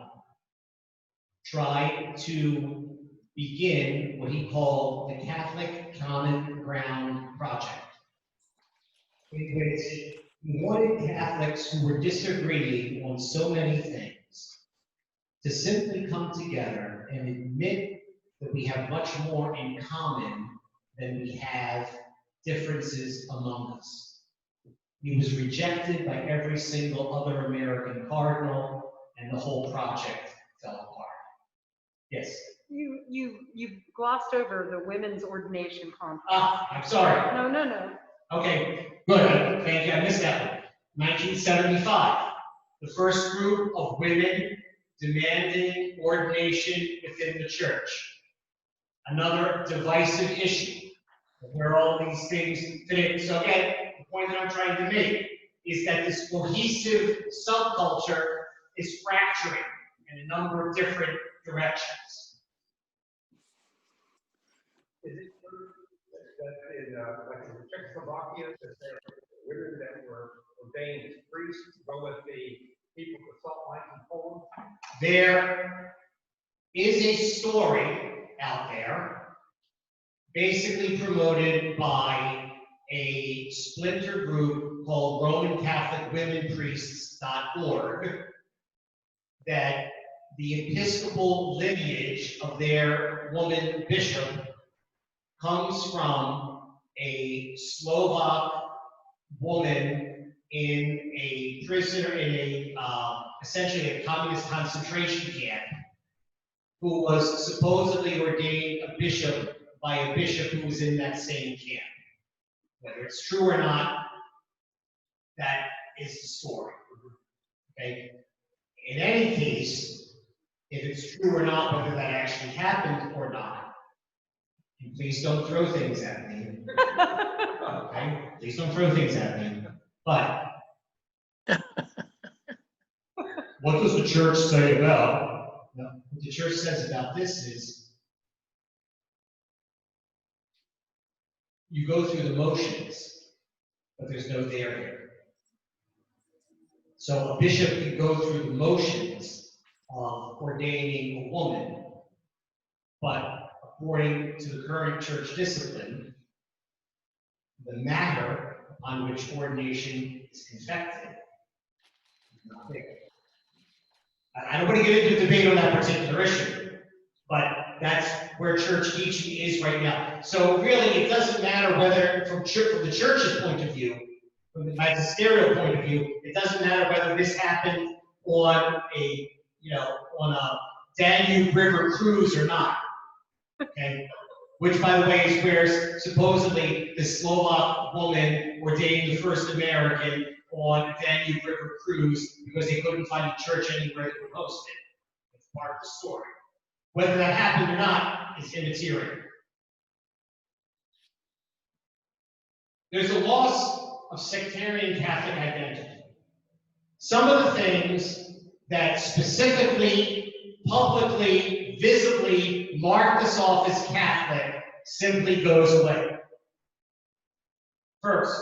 tried to begin what he called the Catholic Common Ground Project, in which he wanted Catholics who were disagreeing on so many things to simply come together and admit that we have much more in common than we have differences among us. He was rejected by every single other American cardinal, and the whole project fell apart. Yes? You glossed over the women's ordination conference. I'm sorry. No. Okay, good. Thank you. I missed that one. 1975, the first group of women demanding ordination within the church. Another divisive issue of where all these things fit in. So again, the point that I'm trying to make is that this cohesive subculture is fracturing in a number of different directions. Is it true that in, like in Czechoslovakia, that there were women that were ordained as priests to go with the people for salt mines in Poland? There is a story out there, basically promoted by a splinter group called Roman Catholic Women Priests.org, that the Episcopal lineage of their woman bishop comes from a Slovak woman in a prison, in a essentially a communist concentration camp, who was supposedly ordained a bishop by a bishop who was in that same camp. Whether it's true or not, that is the story. Okay? In any case, if it's true or not, whether that actually happened or not, and please don't throw things at me. Okay? Please don't throw things at me. But what does the church say about? No, what the church says about this is you go through the motions, but there's no there here. So a bishop can go through the motions of ordaining a woman, but according to the current church discipline, the matter on which ordination is confected is not there. I don't want to get into a debate on that particular issue, but that's where church teaching is right now. So really, it doesn't matter whether, from the church's point of view, from the magisterial point of view, it doesn't matter whether this happened on a, on a Danube River cruise or not. Okay, which, by the way, is where supposedly the Slovak woman ordained the first American on a Danube River cruise because they couldn't find a church anywhere that would host it. It's part of the story. Whether that happened or not is immaterial. There's a loss of sectarian Catholic identity. Some of the things that specifically, publicly, visibly mark us off as Catholic simply goes away. First,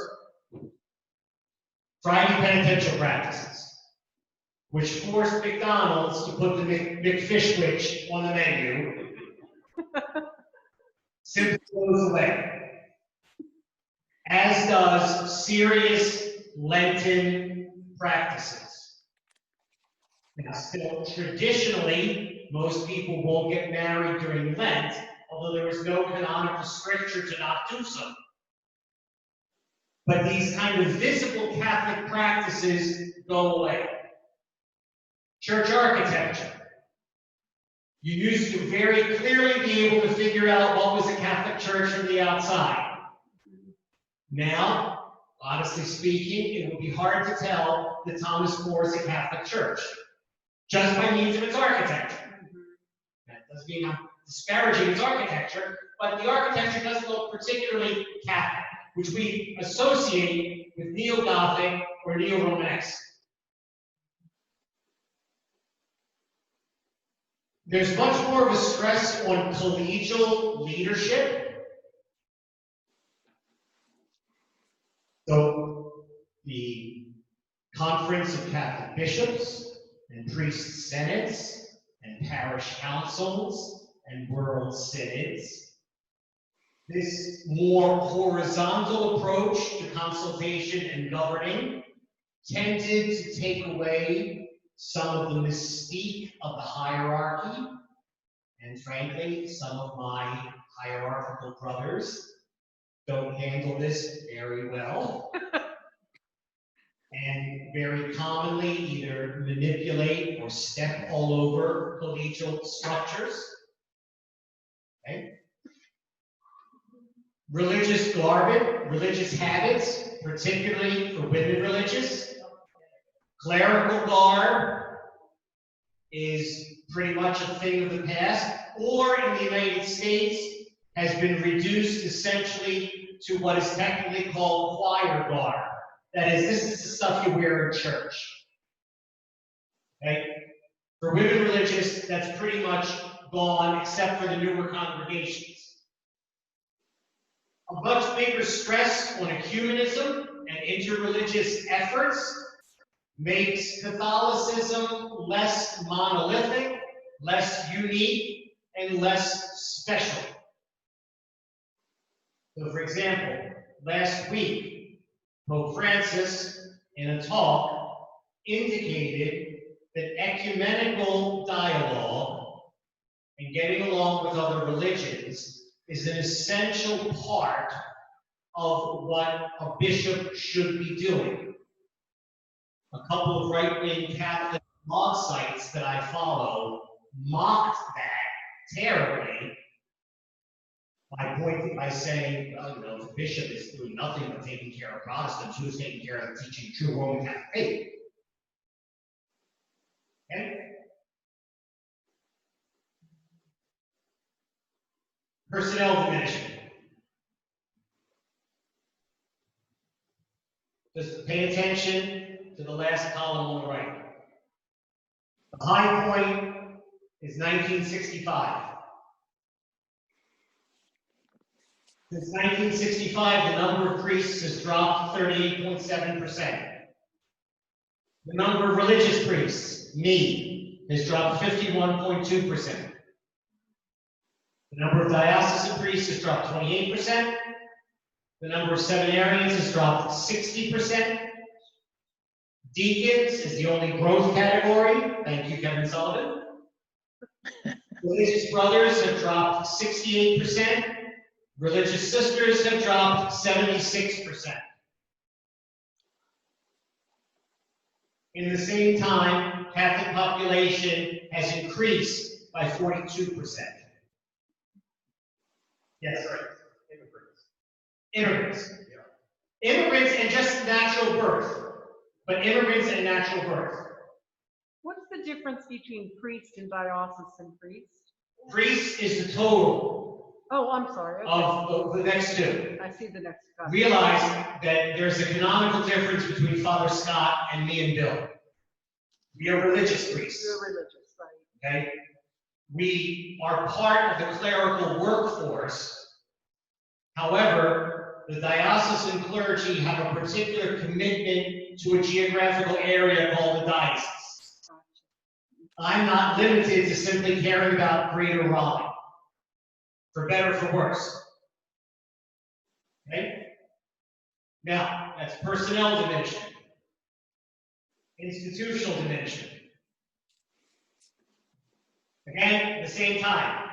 Friday penitential practices, which forced McDonald's to put the McFishwich on the menu, simply goes away. As does serious Lenten practices. Now, still, traditionally, most people won't get married during Lent, although there is no canonical scripture to not do so. But these kind of visible Catholic practices go away. Church architecture. You used to very clearly be able to figure out what was a Catholic church from the outside. Now, honestly speaking, it would be hard to tell that Thomas More is a Catholic church, just by means of its architecture. That Doesn't mean I'm disparaging its architecture, but the architecture doesn't look particularly Catholic, which we associate with Neo-Gothic or Neo-Romanesque. There's much more of a stress on collegial leadership. So the Conference of Catholic Bishops and Priest Senates and Parish Councils and World Synods. This more horizontal approach to consultation and governing tended to take away some of the mystique of the hierarchy, and frankly, some of my hierarchical brothers don't handle this very well, and very commonly either manipulate or step all over collegial structures. Okay? Religious garb, religious habits, particularly for women religious. Clerical garb is pretty much a thing of the past, or in the United States has been reduced essentially to what is technically called choir garb. That is, this is the stuff you wear in church. Okay? For women religious, that's pretty much gone, except for the newer congregations. A much bigger stress on ecumenism and interreligious efforts makes Catholicism less monolithic, less unique, and less special. So, for example, last week, Pope Francis, in a talk, indicated that ecumenical dialogue and getting along with other religions is an essential part of what a bishop should be doing. A couple of right-wing Catholic blog sites that I follow mocked that terribly by saying, well, you know, the bishop is doing nothing but taking care of Protestants, who's taking care of teaching true Roman Catholic faith. Okay? Personnel diminishing. Just pay attention to the last column on the right. The high point is 1965. Since 1965, the number of priests has dropped 38.7%. The number of religious priests, me, has dropped 51.2%. The number of diocesan priests has dropped 28%. The number of seminarians has dropped 60%. Deacons is the only growth category. Thank you, Kevin Sullivan. Religious brothers have dropped 68%. Religious sisters have dropped 76%. In the same time, Catholic population has increased by 42%. Yes, right. Immigrants. Yeah. Immigrants and just natural birth, but immigrants and natural birth. What's the difference between priest and diocesan priest? Priest is the total Oh, I'm sorry. Okay. of the next two. I see the next guy. Realize that there's a canonical difference between Father Scott and me and Bill. We are religious priests. You're religious, right? Okay? We are part of the clerical workforce. However, the diocesan clergy have a particular commitment to a geographical area called the diocese. I'm not limited to simply caring about Greater Raleigh, for better or for worse. Okay? Now, that's personnel diminishment. Institutional diminishment. Again, at the same time,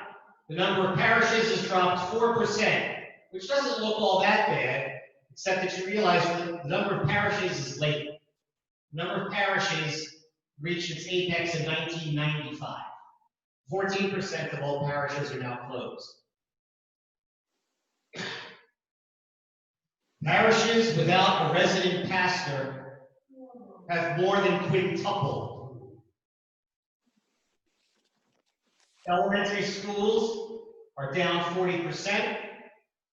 the number of parishes has dropped 4%, which doesn't look all that bad, except that you realize that the number of parishes is late. The number of parishes reached its apex in 1995. 14% of all parishes are now closed. Parishes without a resident pastor have more than quintupled. Elementary schools are down 40%.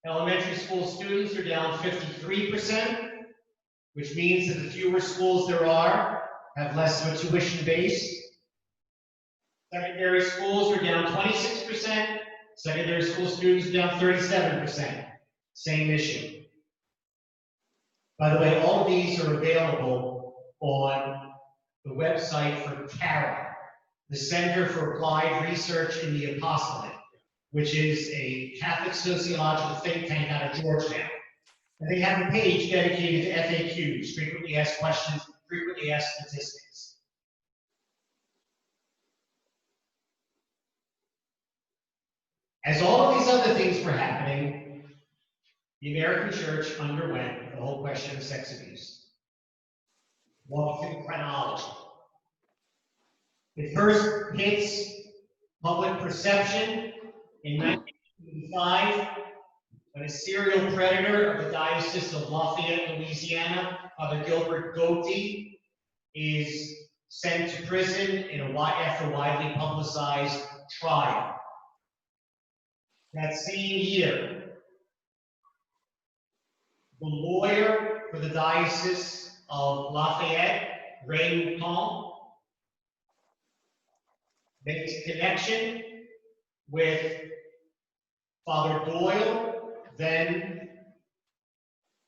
Elementary school students are down 53%, which means that the fewer schools there are, have less of a tuition base. Secondary schools are down 26%. Secondary school students are down 37%. Same issue. By the way, all of these are available on the website for CARA, the Center for Applied Research in the Apostolate, which is a Catholic sociological think tank out of Georgetown. And they have a page dedicated to FAQs, frequently asked questions, frequently asked statistics. As all of these other things were happening, the American church underwent the whole question of sex abuse. Walking through chronology. It first hits public perception in 1985 when a serial predator of the Diocese of Lafayette, Louisiana, Father Gilbert Goatee, is sent to prison after a widely publicized trial. That same year, the lawyer for the Diocese of Lafayette, Ray Mouton, makes a connection with Father Doyle, then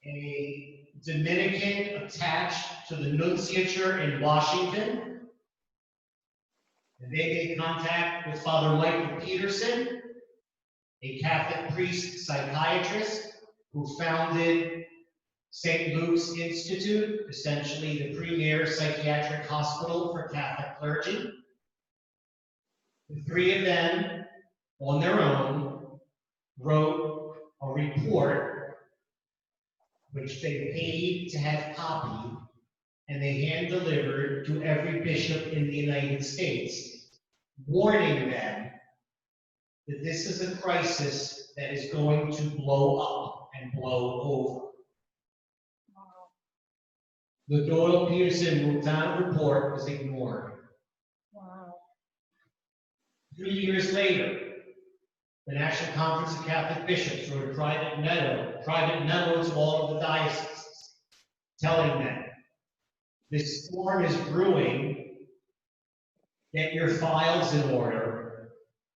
a Dominican attached to the nunciature in Washington. And they made contact with Father Michael Peterson, a Catholic priest psychiatrist who founded St. Luke's Institute, essentially the premier psychiatric hospital for Catholic clergy. The three of them, on their own, wrote a report which they paid to have copied, and they hand-delivered to every bishop in the United States, warning them that this is a crisis that is going to blow up and blow over. The Doyle-Peterson-Mouton report was ignored. Wow. 3 years later, the National Conference of Catholic Bishops wrote a private memo to all of the dioceses, telling them, this storm is brewing, get your files in order,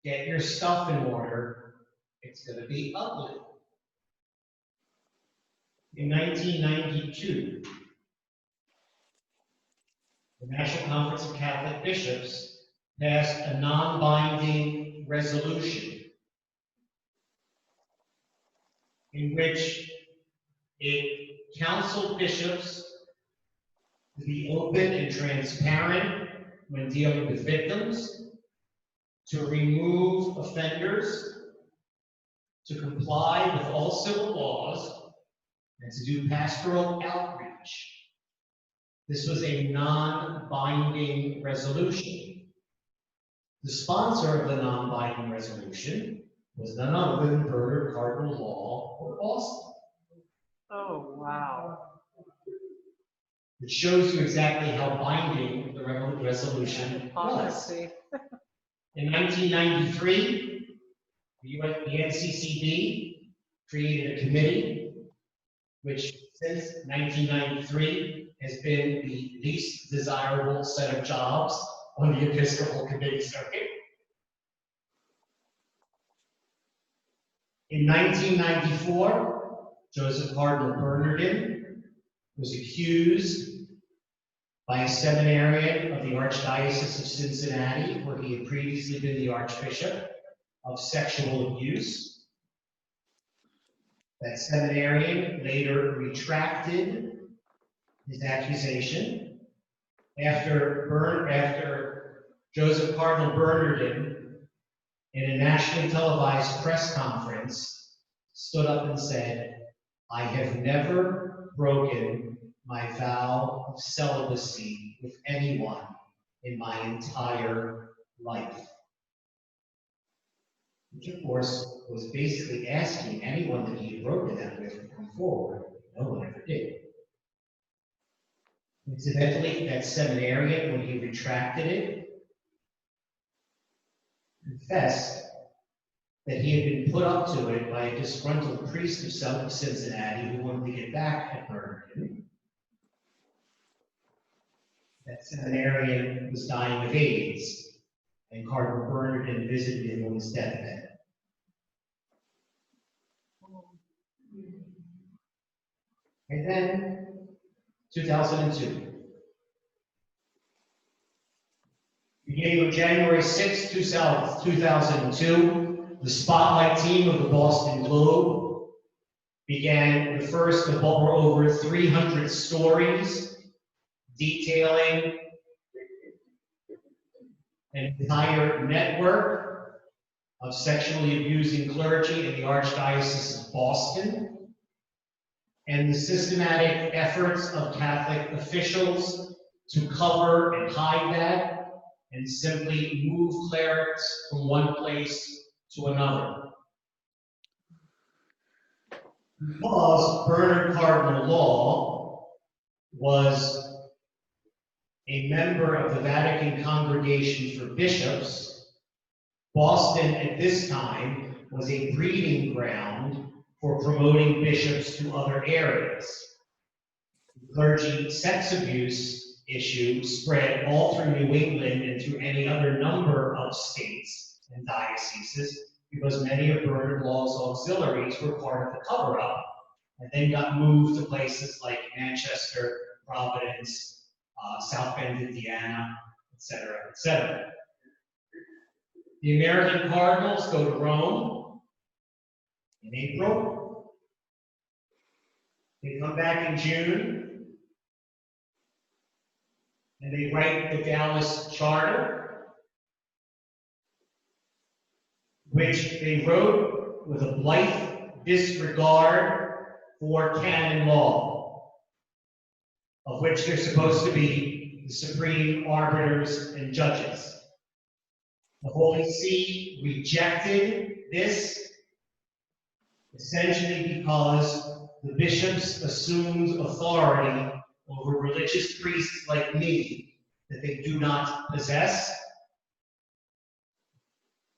get your stuff in order, it's going to be ugly. In 1992, the National Conference of Catholic Bishops passed a non-binding resolution in which it counseled bishops to be open and transparent when dealing with victims, to remove offenders, to comply with all civil laws, and to do pastoral outreach. This was a non-binding resolution. The sponsor of the non-binding resolution was none other than Bernard Cardinal Law of Austin. Oh, wow. It shows you exactly how binding the resolution was. Hypocrisy. In 1993, the NCCB created a committee, which since 1993 has been the least desirable set of jobs on the Episcopal Committee circuit. In 1994, Joseph Cardinal Bernardin was accused by a seminarian of the Archdiocese of Cincinnati, where he had previously been the Archbishop, of sexual abuse. That seminarian later retracted his accusation after Joseph Cardinal Bernardin, in a nationally televised press conference, stood up and said, I have never broken my vow of celibacy with anyone in my entire life. Which, of course, was basically asking anyone that he had broken that with to come forward. No one ever did. Incidentally, that seminarian, when he retracted it, confessed that he had been put up to it by a disgruntled priest of Cincinnati who wanted to get back at Bernard. That seminarian was dying of AIDS, and Cardinal Bernard visited him on his deathbed. And then, 2002. Beginning on January 6, 2002, the Spotlight team of the Boston Globe began the first of what were over 300 stories detailing an entire network of sexually abusing clergy in the Archdiocese of Boston, and the systematic efforts of Catholic officials to cover and hide that and simply move clerics from one place to another. Because Bernard Cardinal Law was a member of the Vatican Congregation for Bishops, Boston at this time was a breeding ground for promoting bishops to other areas. The clergy sex abuse issue spread all through New England and through any other number of states and dioceses because many of Bernard Law's auxiliaries were part of the cover-up and then got moved to places like Manchester, Providence, South Bend, Indiana, etc., etc. The American Cardinals go to Rome in April. They come back in June, and they write the Dallas Charter, which they wrote with a blithe disregard for canon law, of which they're supposed to be the supreme arbiters and judges. The Holy See rejected this, essentially because the bishops assumed authority over religious priests like me that they do not possess.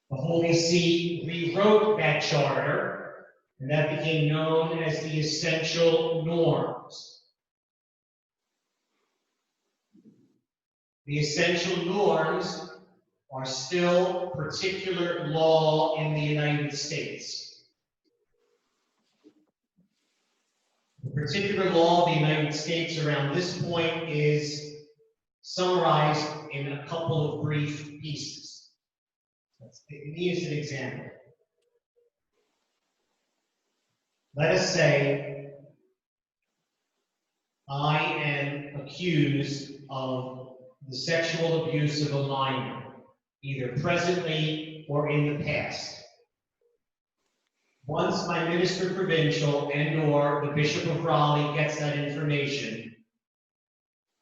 The Holy See rewrote that charter, and that became known as the Essential Norms. The Essential Norms are still particular law in the United States. The particular law of the United States around this point is summarized in a couple of brief pieces. Let's take me as an example. Let us say I am accused of the sexual abuse of a minor, either presently or in the past. Once my minister provincial and/or the Bishop of Raleigh gets that information,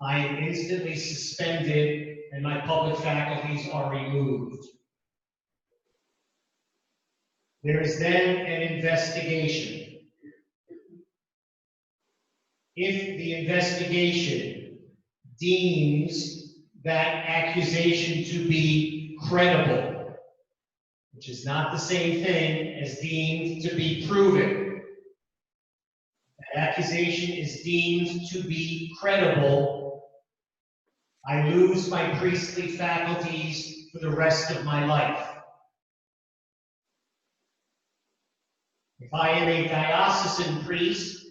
I am instantly suspended and my public faculties are removed. There is then an investigation. If the investigation deems that accusation to be credible, which is not the same thing as deemed to be proven. That accusation is deemed to be credible. I lose my priestly faculties for the rest of my life. If I am a diocesan priest,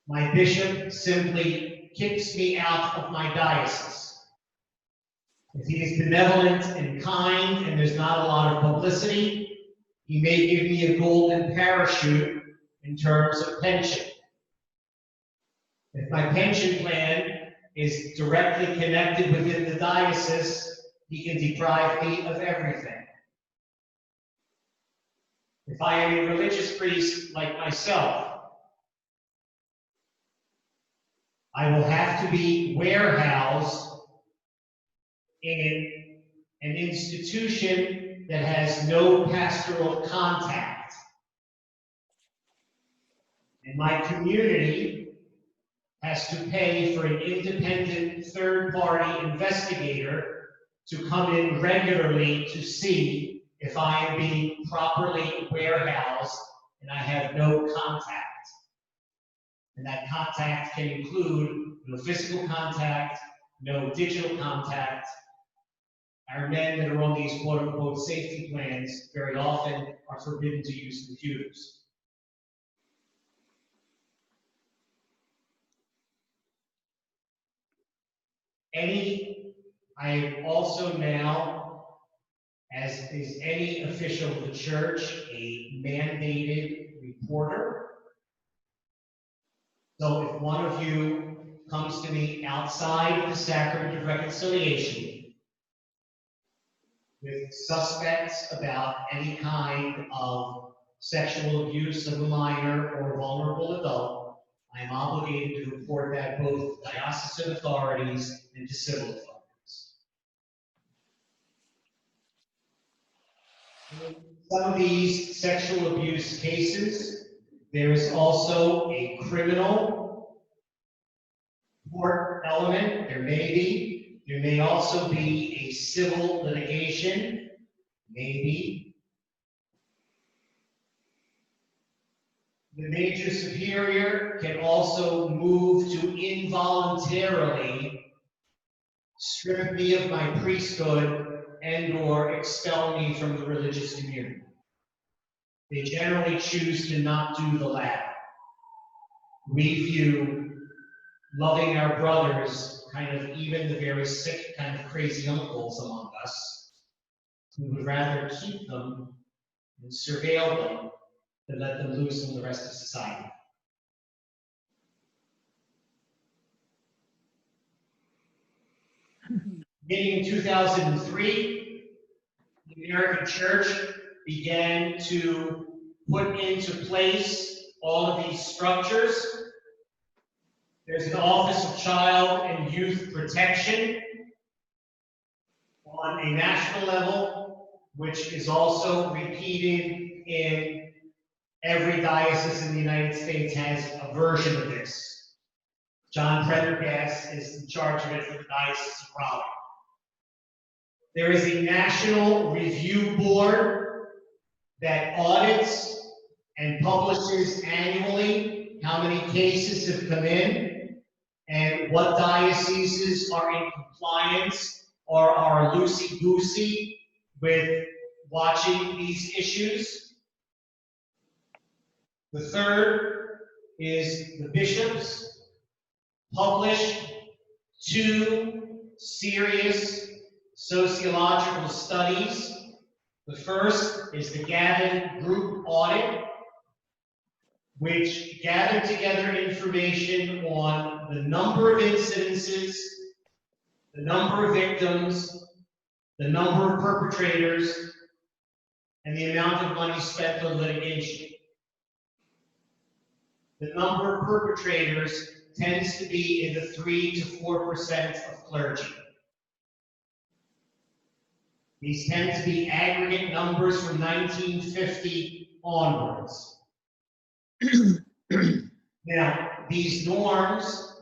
my bishop simply kicks me out of my diocese. If he is benevolent and kind and there's not a lot of publicity, he may give me a golden parachute in terms of pension. If my pension plan is directly connected within the diocese, he can deprive me of everything. If I am a religious priest like myself, I will have to be warehoused in an institution that has no pastoral contact. And my community has to pay for an independent third-party investigator to come in regularly to see if I am being properly warehoused and I have no contact. And that contact can include no physical contact, no digital contact. Our men that are on these quote-unquote safety plans very often are forbidden to use computers. I am also now, as is any official of the church, a mandated reporter. So if one of you comes to me outside of the sacrament of reconciliation with suspects about any kind of sexual abuse of a minor or vulnerable adult, I am obligated to report that both to diocesan authorities and to civil authorities. In some of these sexual abuse cases, there is also a criminal court element. There may be. There may also be a civil litigation. Maybe. The major superior can also move to involuntarily strip me of my priesthood and/or expel me from the religious community. They generally choose to not do the latter. We view loving our brothers, kind of even the very sick, kind of crazy uncles among us, we would rather keep them and surveil them than let them loose in the rest of society. Beginning in 2003, the American Church began to put into place all of these structures. There's an Office of Child and Youth Protection on a national level, which is also repeated in every diocese in the United States has a version of this. John Prendergast is in charge of it for the Diocese of Raleigh. There is a national review board that audits and publishes annually how many cases have come in and what dioceses are in compliance or are loosey-goosey with watching these issues. The third is the bishops publish 2 serious sociological studies. The first is the Gavin Group Audit, which gathered together information on the number of incidences, the number of victims, the number of perpetrators, and the amount of money spent on litigation. The number of perpetrators tends to be in the 3 to 4% of clergy. These tend to be aggregate numbers from 1950 onwards. Now, these norms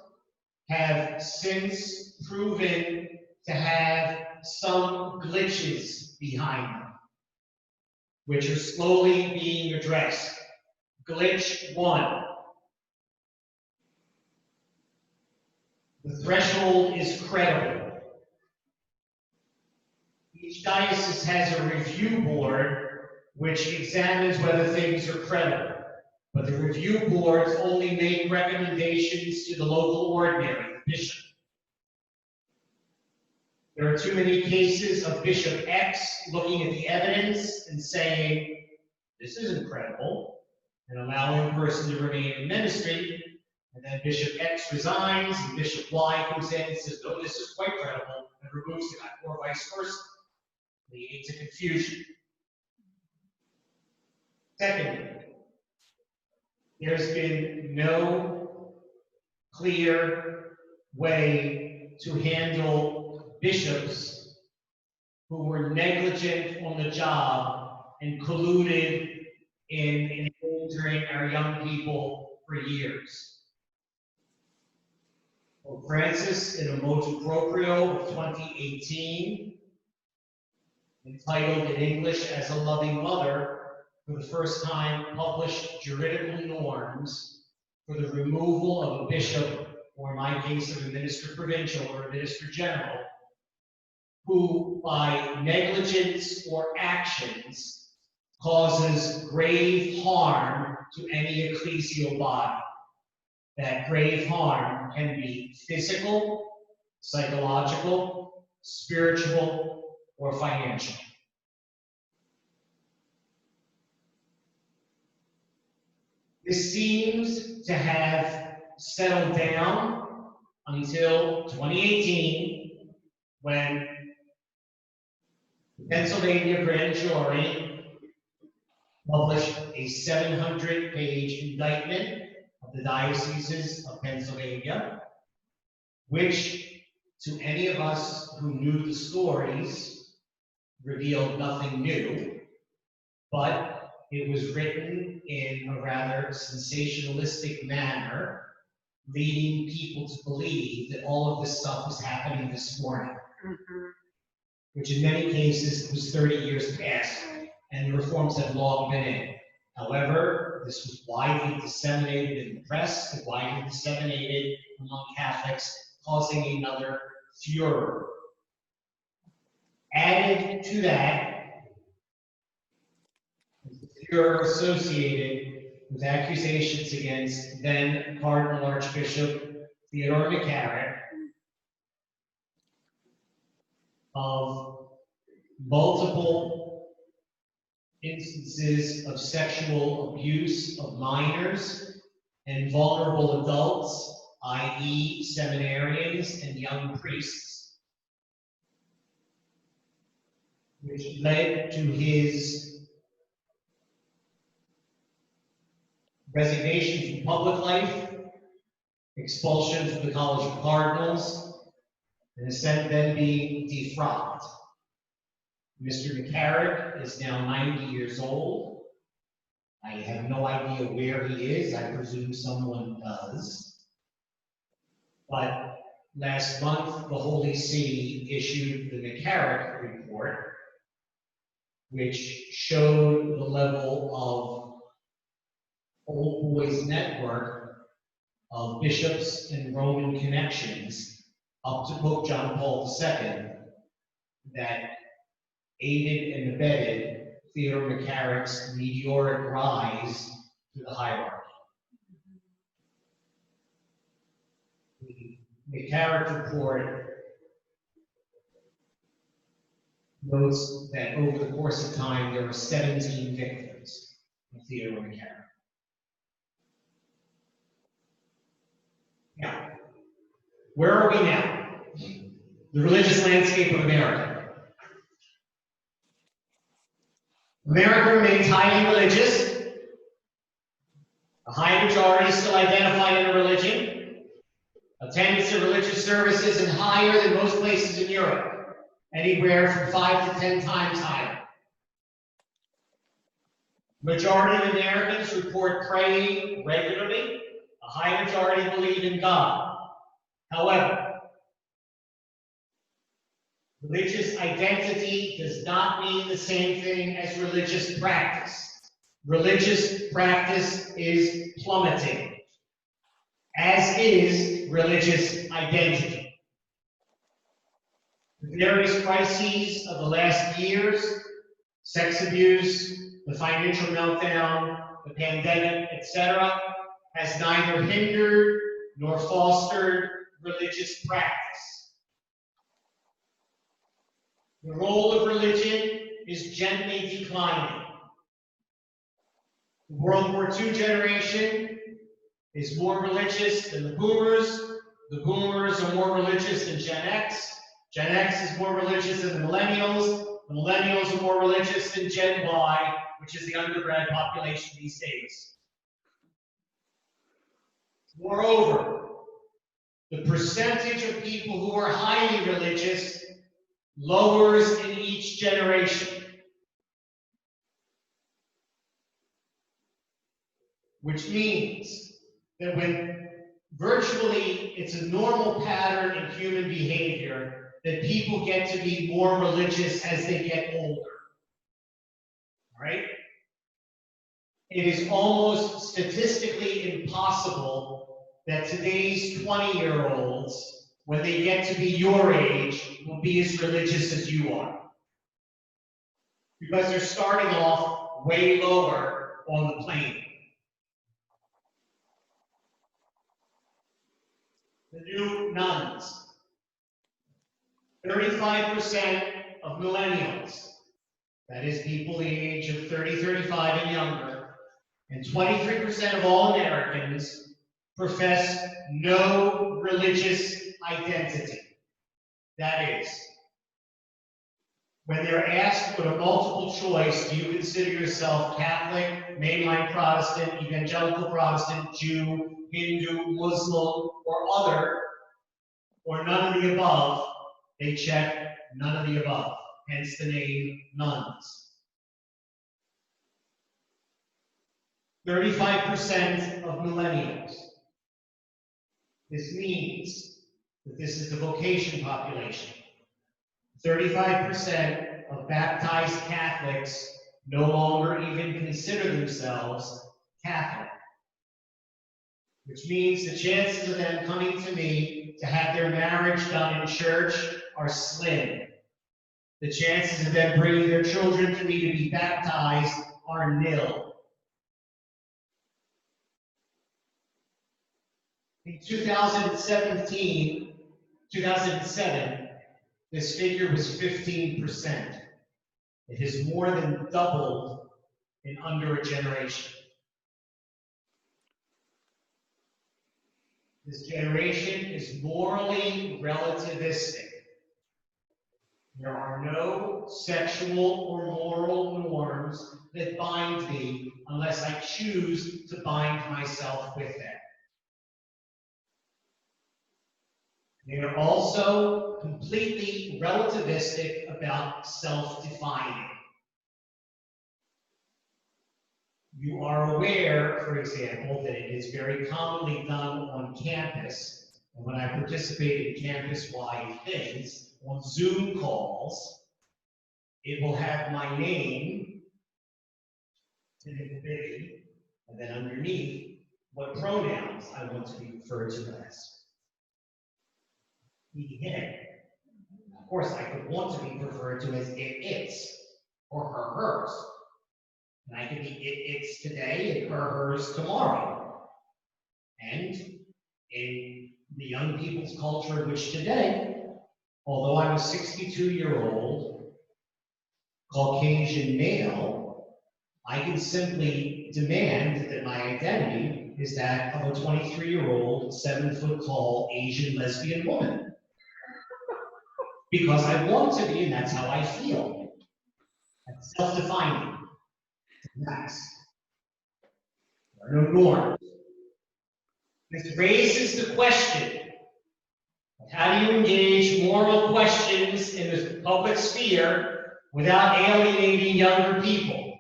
have since proven to have some glitches behind them, which are slowly being addressed. Glitch 1. The threshold is credible. Each diocese has a review board which examines whether things are credible. But the review boards only make recommendations to the local ordinary, the bishop. There are too many cases of Bishop X looking at the evidence and saying, this isn't credible, and allowing a person to remain in ministry. And then Bishop X resigns, and Bishop Y comes in and says, no, this is quite credible, and removes the guy, or vice versa, leading to confusion. Secondly, there's been no clear way to handle bishops who were negligent on the job and colluded in endangering our young people for years. Pope Francis, in a motu proprio of 2018, entitled in English As a Loving Mother, for the first time published juridical norms for the removal of a bishop, or in my case, of a minister provincial or a minister general, who by negligence or actions causes grave harm to any ecclesial body. That grave harm can be physical, psychological, spiritual, or financial. This seems to have settled down until 2018, when the Pennsylvania grand jury published a 700-page indictment of the dioceses of Pennsylvania, which, to any of us who knew the stories, revealed nothing new, but it was written in a rather sensationalistic manner, leading people to believe that all of this stuff was happening this morning, which in many cases was 30 years past, and the reforms had long been in. However, this was widely disseminated in the press and widely disseminated among Catholics, causing another furor. Added to that, the furor associated with accusations against then Cardinal Archbishop Theodore McCarrick of multiple instances of sexual abuse of minors and vulnerable adults, i.e. seminarians and young priests, which led to his resignation from public life, expulsion from the College of Cardinals, and then being defrocked. Mr. McCarrick is now 90 years old. I have no idea where he is. I presume someone does. But last month, the Holy See issued the McCarrick report, which showed the level of Old Boys network of bishops and Roman connections up to Pope John Paul II that aided and abetted Theodore McCarrick's meteoric rise to the hierarchy. The McCarrick report notes that over the course of time, there were 17 victims of Theodore McCarrick. Now, where are we now? The religious landscape of America. America remains highly religious. A high majority still identify in a religion. Attendance at religious services is higher than most places in Europe, anywhere from 5 to 10 times higher. Majority of Americans report praying regularly. A high majority believe in God. However, religious identity does not mean the same thing as religious practice. Religious practice is plummeting, as is religious identity. The various crises of the last years, sex abuse, the financial meltdown, the pandemic, etc., has neither hindered nor fostered religious practice. The role of religion is gently declining. The World War II generation is more religious than the boomers. The boomers are more religious than Gen X. Gen X is more religious than the millennials. The millennials are more religious than Gen Y, which is the undergrad population these days. Moreover, the percentage of people who are highly religious lowers in each generation, which means that when virtually it's a normal pattern in human behavior that people get to be more religious as they get older. All right? It is almost statistically impossible that today's 20-year-olds, when they get to be your age, will be as religious as you are. Because they're starting off way lower on the plane. The new nuns. 35% of millennials, that is people the age of 30, 35 and younger, and 23% of all Americans profess no religious identity. That is, when they're asked with a multiple choice, do you consider yourself Catholic, mainline Protestant, evangelical Protestant, Jew, Hindu, Muslim, or other, or none of the above, they check none of the above, hence the name nuns. 35% of millennials. This means that this is the vocation population. 35% of baptized Catholics no longer even consider themselves Catholic. Which means the chances of them coming to me to have their marriage done in church are slim. The chances of them bringing their children to me to be baptized are nil. In 2007, this figure was 15%. It has more than doubled in under a generation. This generation is morally relativistic. There are no sexual or moral norms that bind me unless I choose to bind myself with them. They are also completely relativistic about self-defining. You are aware, for example, that it is very commonly done on campus, and when I participate in campus-wide things, on Zoom calls, it will have my name, and then underneath, what pronouns I want to be referred to as. Of course, I could want to be referred to as its, or hers. And I could be its today and hers tomorrow. And in the young people's culture, which today, although I'm a 62-year-old Caucasian male, I can simply demand that my identity is that of a 23-year-old, 7-foot-tall Asian lesbian woman. Because I want to be, and that's how I feel. That's self-defining. Nice. There are no norms. This raises the question of how do you engage moral questions in the public sphere without alienating younger people?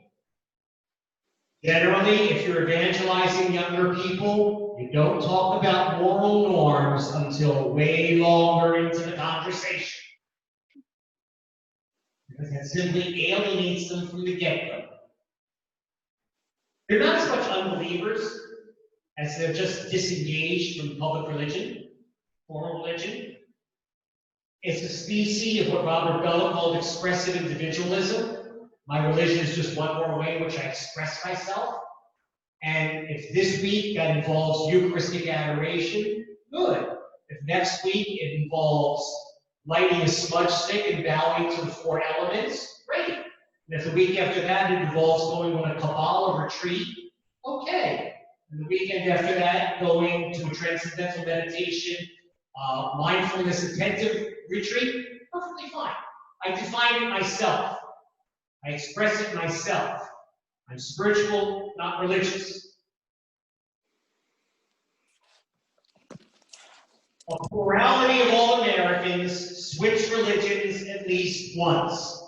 Generally, if you're evangelizing younger people, you don't talk about moral norms until way longer into the conversation. Because that simply alienates them from the get-go. They're not as much unbelievers as they're just disengaged from public religion, formal religion. It's a species of what Robert Bellow called expressive individualism. My religion is just one more way in which I express myself. And if this week that involves Eucharistic adoration, good. If next week it involves lighting a smudge stick and bowing to the 4 elements, great. And if the week after that it involves going on a Kabbalah retreat, okay. And the weekend after that, going to a transcendental meditation, mindfulness attentive retreat, perfectly fine. I define it myself. I express it myself. I'm spiritual, not religious. A plurality of all Americans switch religions at least once.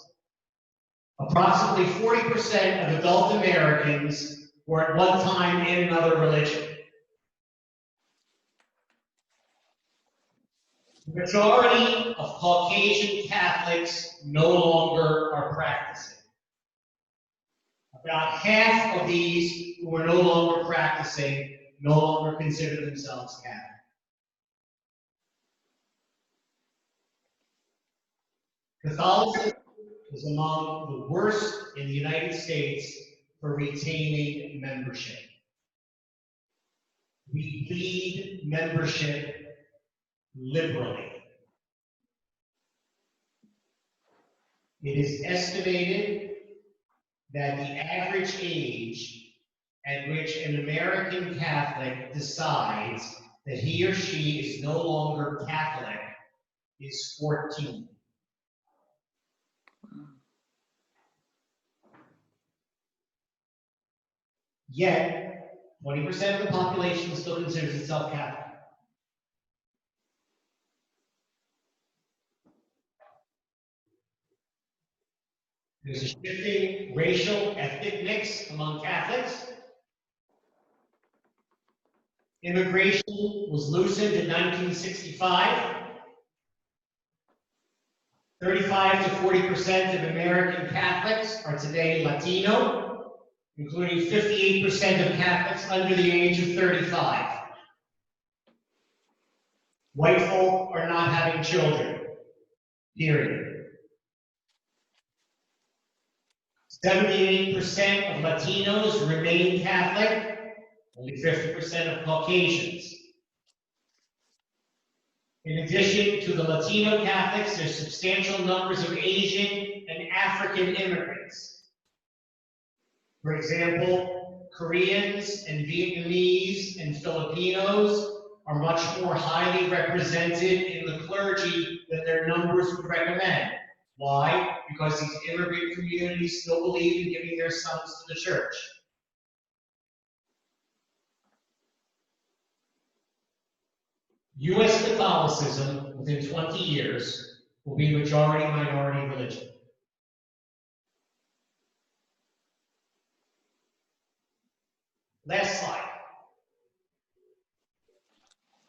Approximately 40% of adult Americans were at one time in another religion. The majority of Caucasian Catholics no longer are practicing. About half of these who are no longer practicing no longer consider themselves Catholic. Catholicism is among the worst in the United States for retaining membership. We bleed membership liberally. It is estimated that the average age at which an American Catholic decides that he or she is no longer Catholic is 14. Yet, 20% of the population still considers itself Catholic. There's a shifting racial, ethnic mix among Catholics. Immigration was loosened in 1965. 35 to 40% of American Catholics are today Latino, including 58% of Catholics under the age of 35. White folk are not having children, period. 78% of Latinos remain Catholic, only 50% of Caucasians. In addition to the Latino Catholics, there's substantial numbers of Asian and African immigrants. For example, Koreans and Vietnamese and Filipinos are much more highly represented in the clergy than their numbers would recommend. Why? Because these immigrant communities still believe in giving their sons to the church. U.S. Catholicism, within 20 years, will be majority-minority religion. Last slide.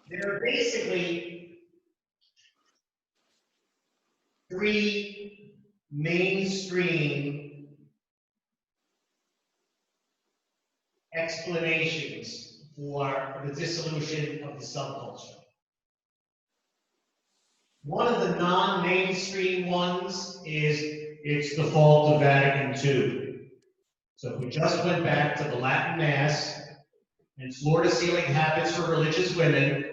There are basically three mainstream explanations for the dissolution of the subculture. One of the non-mainstream ones is it's the fault of Vatican II. So if we just went back to the Latin Mass and floor-to-ceiling habits for religious women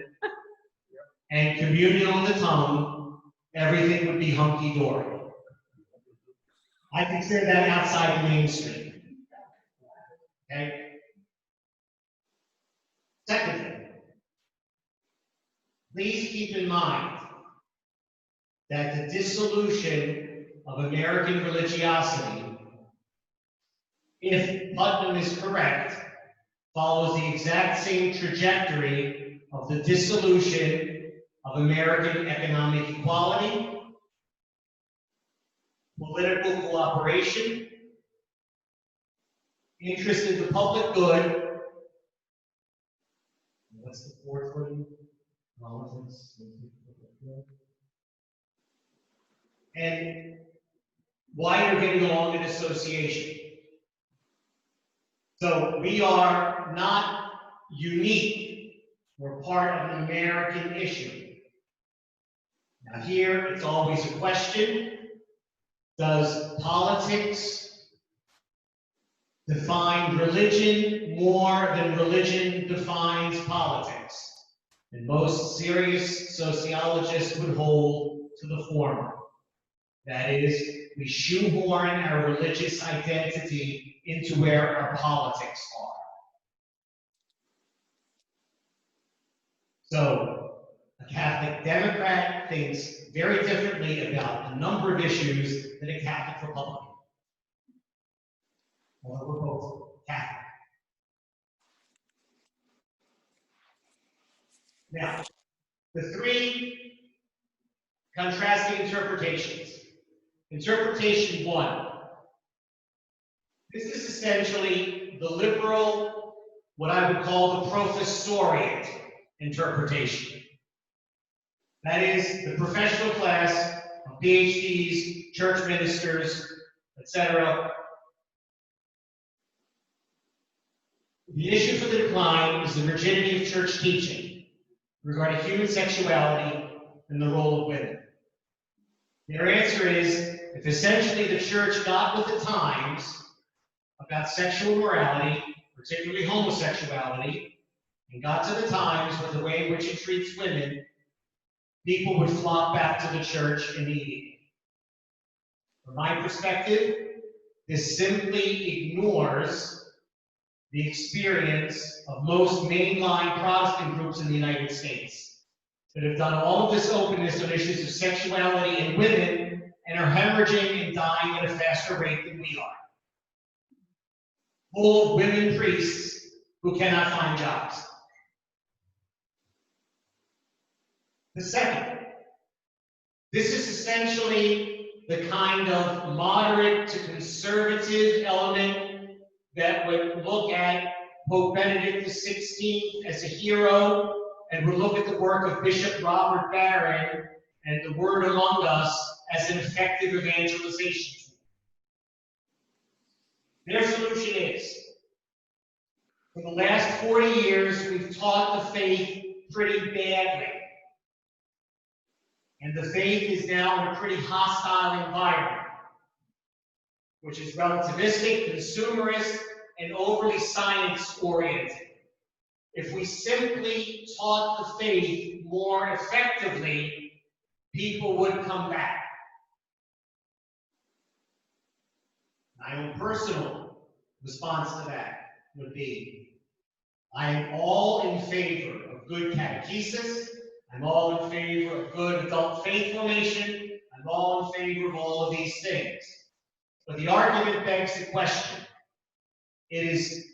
and communion on the tongue, everything would be hunky-dory. I consider that outside the mainstream. Okay? Secondly, please keep in mind that the dissolution of American religiosity, if Putnam is correct, follows the exact same trajectory of the dissolution of American economic equality, political cooperation, interest in the public good. What's the fourth one? Politics. And wider getting along in association. So we are not unique. We're part of an American issue. Now here, it's always a question. Does politics define religion more than religion defines politics? And most serious sociologists would hold to the former. That is, we shoehorn our religious identity into where our politics are. So, a Catholic Democrat thinks very differently about a number of issues than a Catholic Republican. Well, we're both Catholic. Now, the three contrasting interpretations. Interpretation one. This is essentially the liberal, what I would call the professoriate interpretation. That is the professional class of PhDs, church ministers, etc. The issue for the decline is the rigidity of church teaching regarding human sexuality and the role of women. Their answer is, if essentially the church got with the times about sexual morality, particularly homosexuality, and got to the times with the way in which it treats women, people would flock back to the church immediately. From my perspective, this simply ignores the experience of most mainline Protestant groups in the United States that have done all of this openness on issues of sexuality and women and are hemorrhaging and dying at a faster rate than we are. Full of women priests who cannot find jobs. The second, this is essentially the kind of moderate to conservative element that would look at Pope Benedict XVI as a hero and would look at the work of Bishop Robert Barron and the Word Among Us as an effective evangelization tool. Their solution is, for the last 40 years, we've taught the faith pretty badly. And the faith is now in a pretty hostile environment, which is relativistic, consumerist, and overly science-oriented. If we simply taught the faith more effectively, people would come back. My own personal response to that would be, I am all in favor of good catechesis. I'm all in favor of good adult faith formation. I'm all in favor of all of these things. But the argument begs the question. It is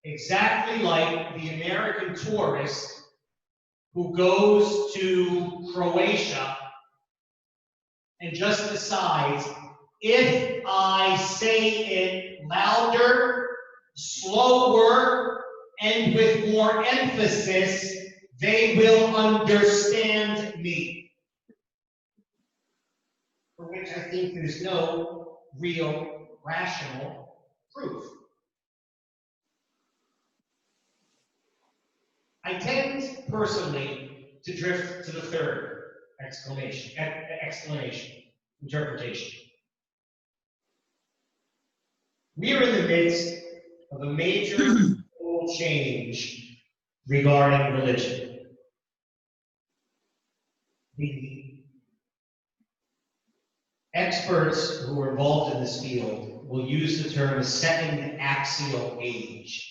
exactly like the American tourist who goes to Croatia and just decides, if I say it louder, slower, and with more emphasis, they will understand me. For which I think there's no real rational proof. I tend personally to drift to the third interpretation. We are in the midst of a major change regarding religion. The experts who are involved in this field will use the term second axial age.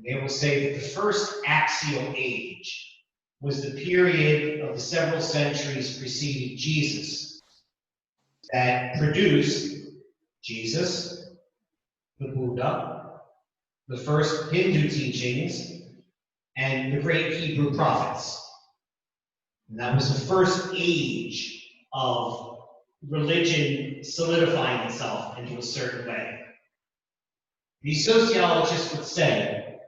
They will say that the first axial age was the period of the several centuries preceding Jesus that produced Jesus, the Buddha, the first Hindu teachings, and the great Hebrew prophets. And that was the first age of religion solidifying itself into a certain way. These sociologists would say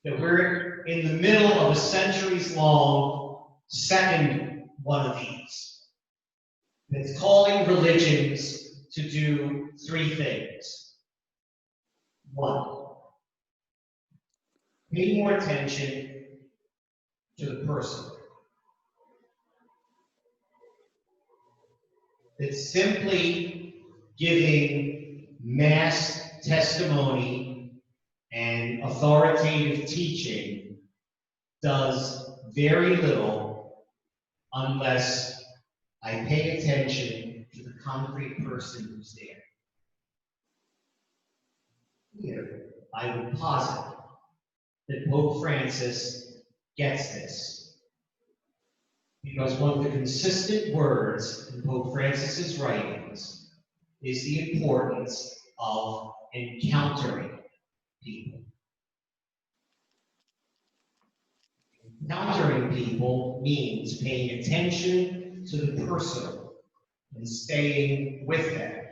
that we're in the middle of a centuries-long second one of these. That's calling religions to do three things. One, pay more attention to the person. It's simply giving mass testimony and authoritative teaching does very little unless I pay attention to the concrete person who's there. Here, I would posit that Pope Francis gets this. Because one of the consistent words in Pope Francis's writings is the importance of encountering people. Encountering people means paying attention to the personal and staying with them.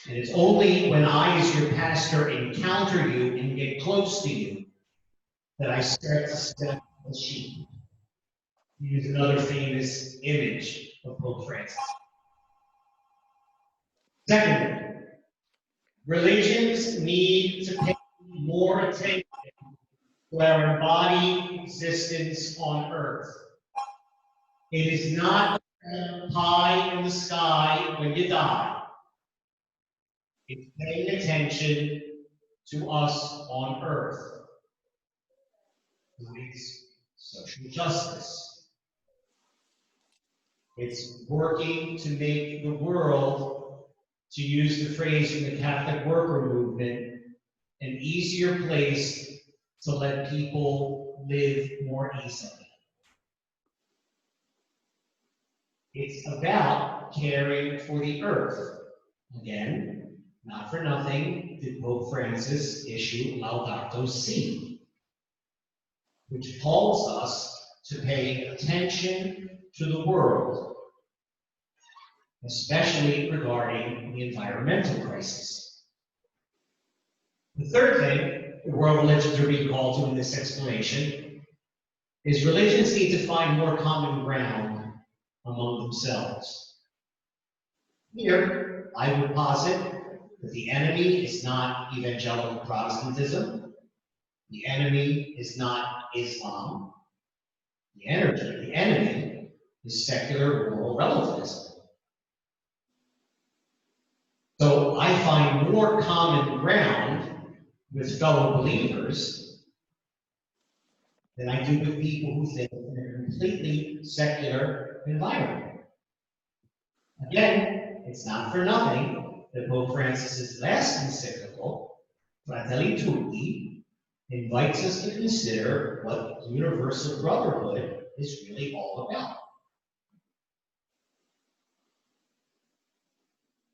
And it's only when I, as your pastor, encounter you and get close to you that I start to step the sheep. Use another famous image of Pope Francis. Secondly, religions need to pay more attention to our embodied existence on earth. It is not high in the sky when you die. It's paying attention to us on earth. It's social justice. It's working to make the world, to use the phrase from the Catholic worker movement, an easier place to let people live more easily. It's about caring for the earth. Again, not for nothing did Pope Francis issue Laudato Si, which calls us to pay attention to the world, especially regarding the environmental crisis. The third thing the world religions are being called to in this explanation is religions need to find more common ground among themselves. Here, I would posit that the enemy is not evangelical Protestantism. The enemy is not Islam. The enemy is secular moral relativism. So I find more common ground with fellow believers than I do with people who think in a completely secular environment. Again, it's not for nothing that Pope Francis's last encyclical, Fratelli Tutti, invites us to consider what universal brotherhood is really all about.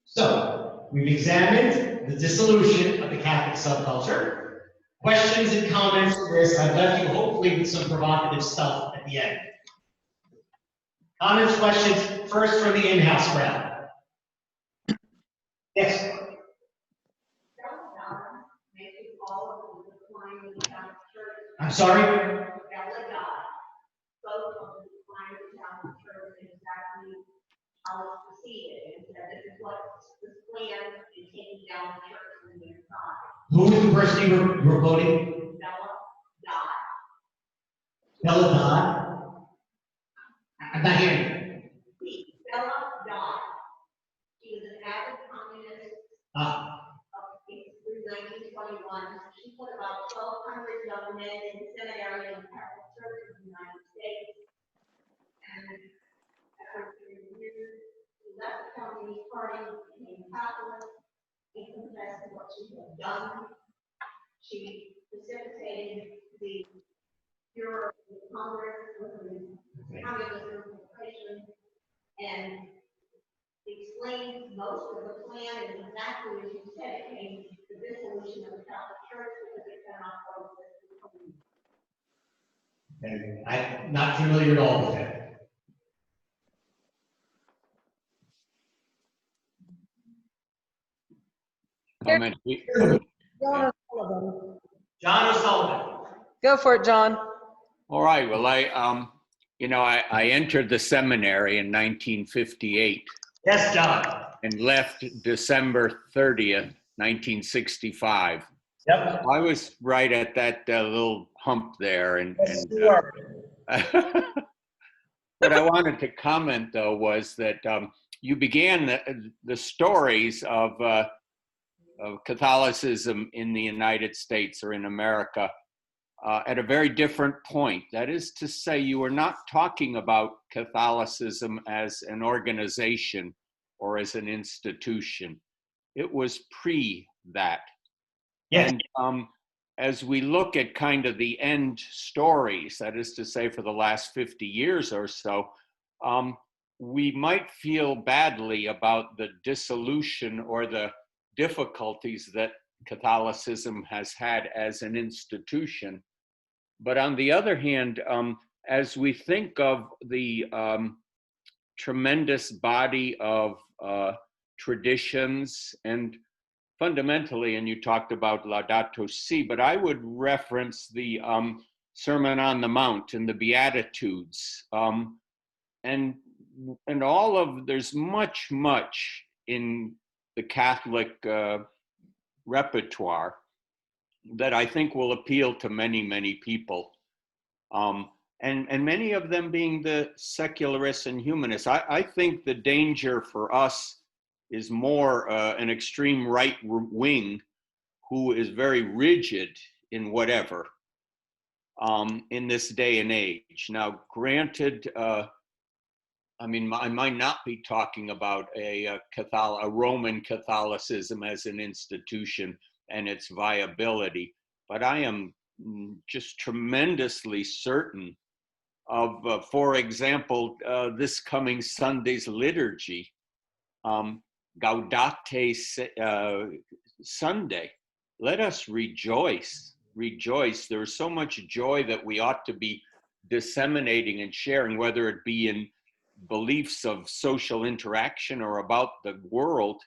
So, we've examined the dissolution of the Catholic subculture. Questions and comments on this? I've left you hopefully with some provocative stuff at the end. Comments, questions, first from the in-house crowd. Yes? I'm sorry? How it's proceeded, and that this is what's the plan in taking down the church from the inside. Who is the person you were quoting? Bella Dodd. I'm not hearing you. Bella Dodd. She was an avid communist through 1921. She put about 1,200 young men in seminary in the Catholic Church of the United States. And after 3 years, she left the Communist Party, became Catholic, and confessed to what she had done. She precipitated the Bureau of Congress with the communist infiltration and explained most of the plan, and exactly as you said, it came to the dissolution of the Catholic Church because it cannot coexist with the community. And I'm not familiar at all with that. Comment. John O'Sullivan. John O'Sullivan. Go for it, John. All right. Well, I entered the seminary in 1958 Yes, John. and left December 30th, 1965. Yep. I was right at that little hump there, Yes, you are. what I wanted to comment though was that you began the stories of Catholicism in the United States or in America at a very different point. That is to say, you were not talking about Catholicism as an organization or as an institution. It was pre that. Yes. And as we look at kind of the end stories, that is to say for the last 50 years or so, we might feel badly about the dissolution or the difficulties that Catholicism has had as an institution. But on the other hand, as we think of the tremendous body of traditions and fundamentally, and you talked about Laudato Si, but I would reference the Sermon on the Mount and the Beatitudes. And all of, there's much in the Catholic repertoire that I think will appeal to many people. And many of them being the secularists and humanists. I think the danger for us is more an extreme right wing who is very rigid in whatever in this day and age. Now, granted, I mean, I might not be talking about a Roman Catholicism as an institution and its viability, but I am just tremendously certain of, for example, this coming Sunday's liturgy, Gaudete Sunday. Let us rejoice. There's so much joy that we ought to be disseminating and sharing, whether it be in beliefs of social interaction or about the world,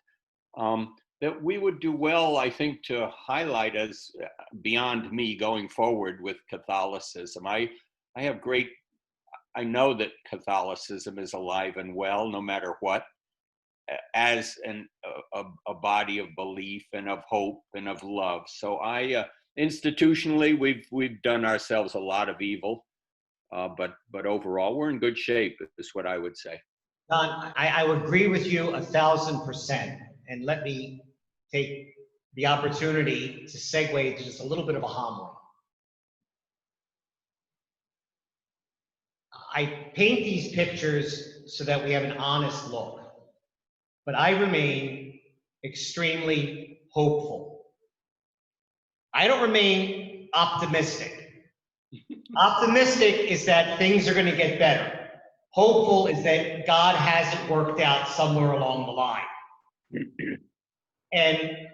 that we would do well, I think, to highlight as beyond me going forward with Catholicism. I know that Catholicism is alive and well, no matter what, as a body of belief and of hope and of love. So institutionally, we've done ourselves a lot of evil, but overall, we're in good shape, is what I would say. Don, I would agree with you 1,000%. And let me take the opportunity to segue into just a little bit of a homily. I paint these pictures so that we have an honest look, but I remain extremely hopeful. I don't remain optimistic. Optimistic is that things are going to get better. Hopeful is that God has it worked out somewhere along the line. And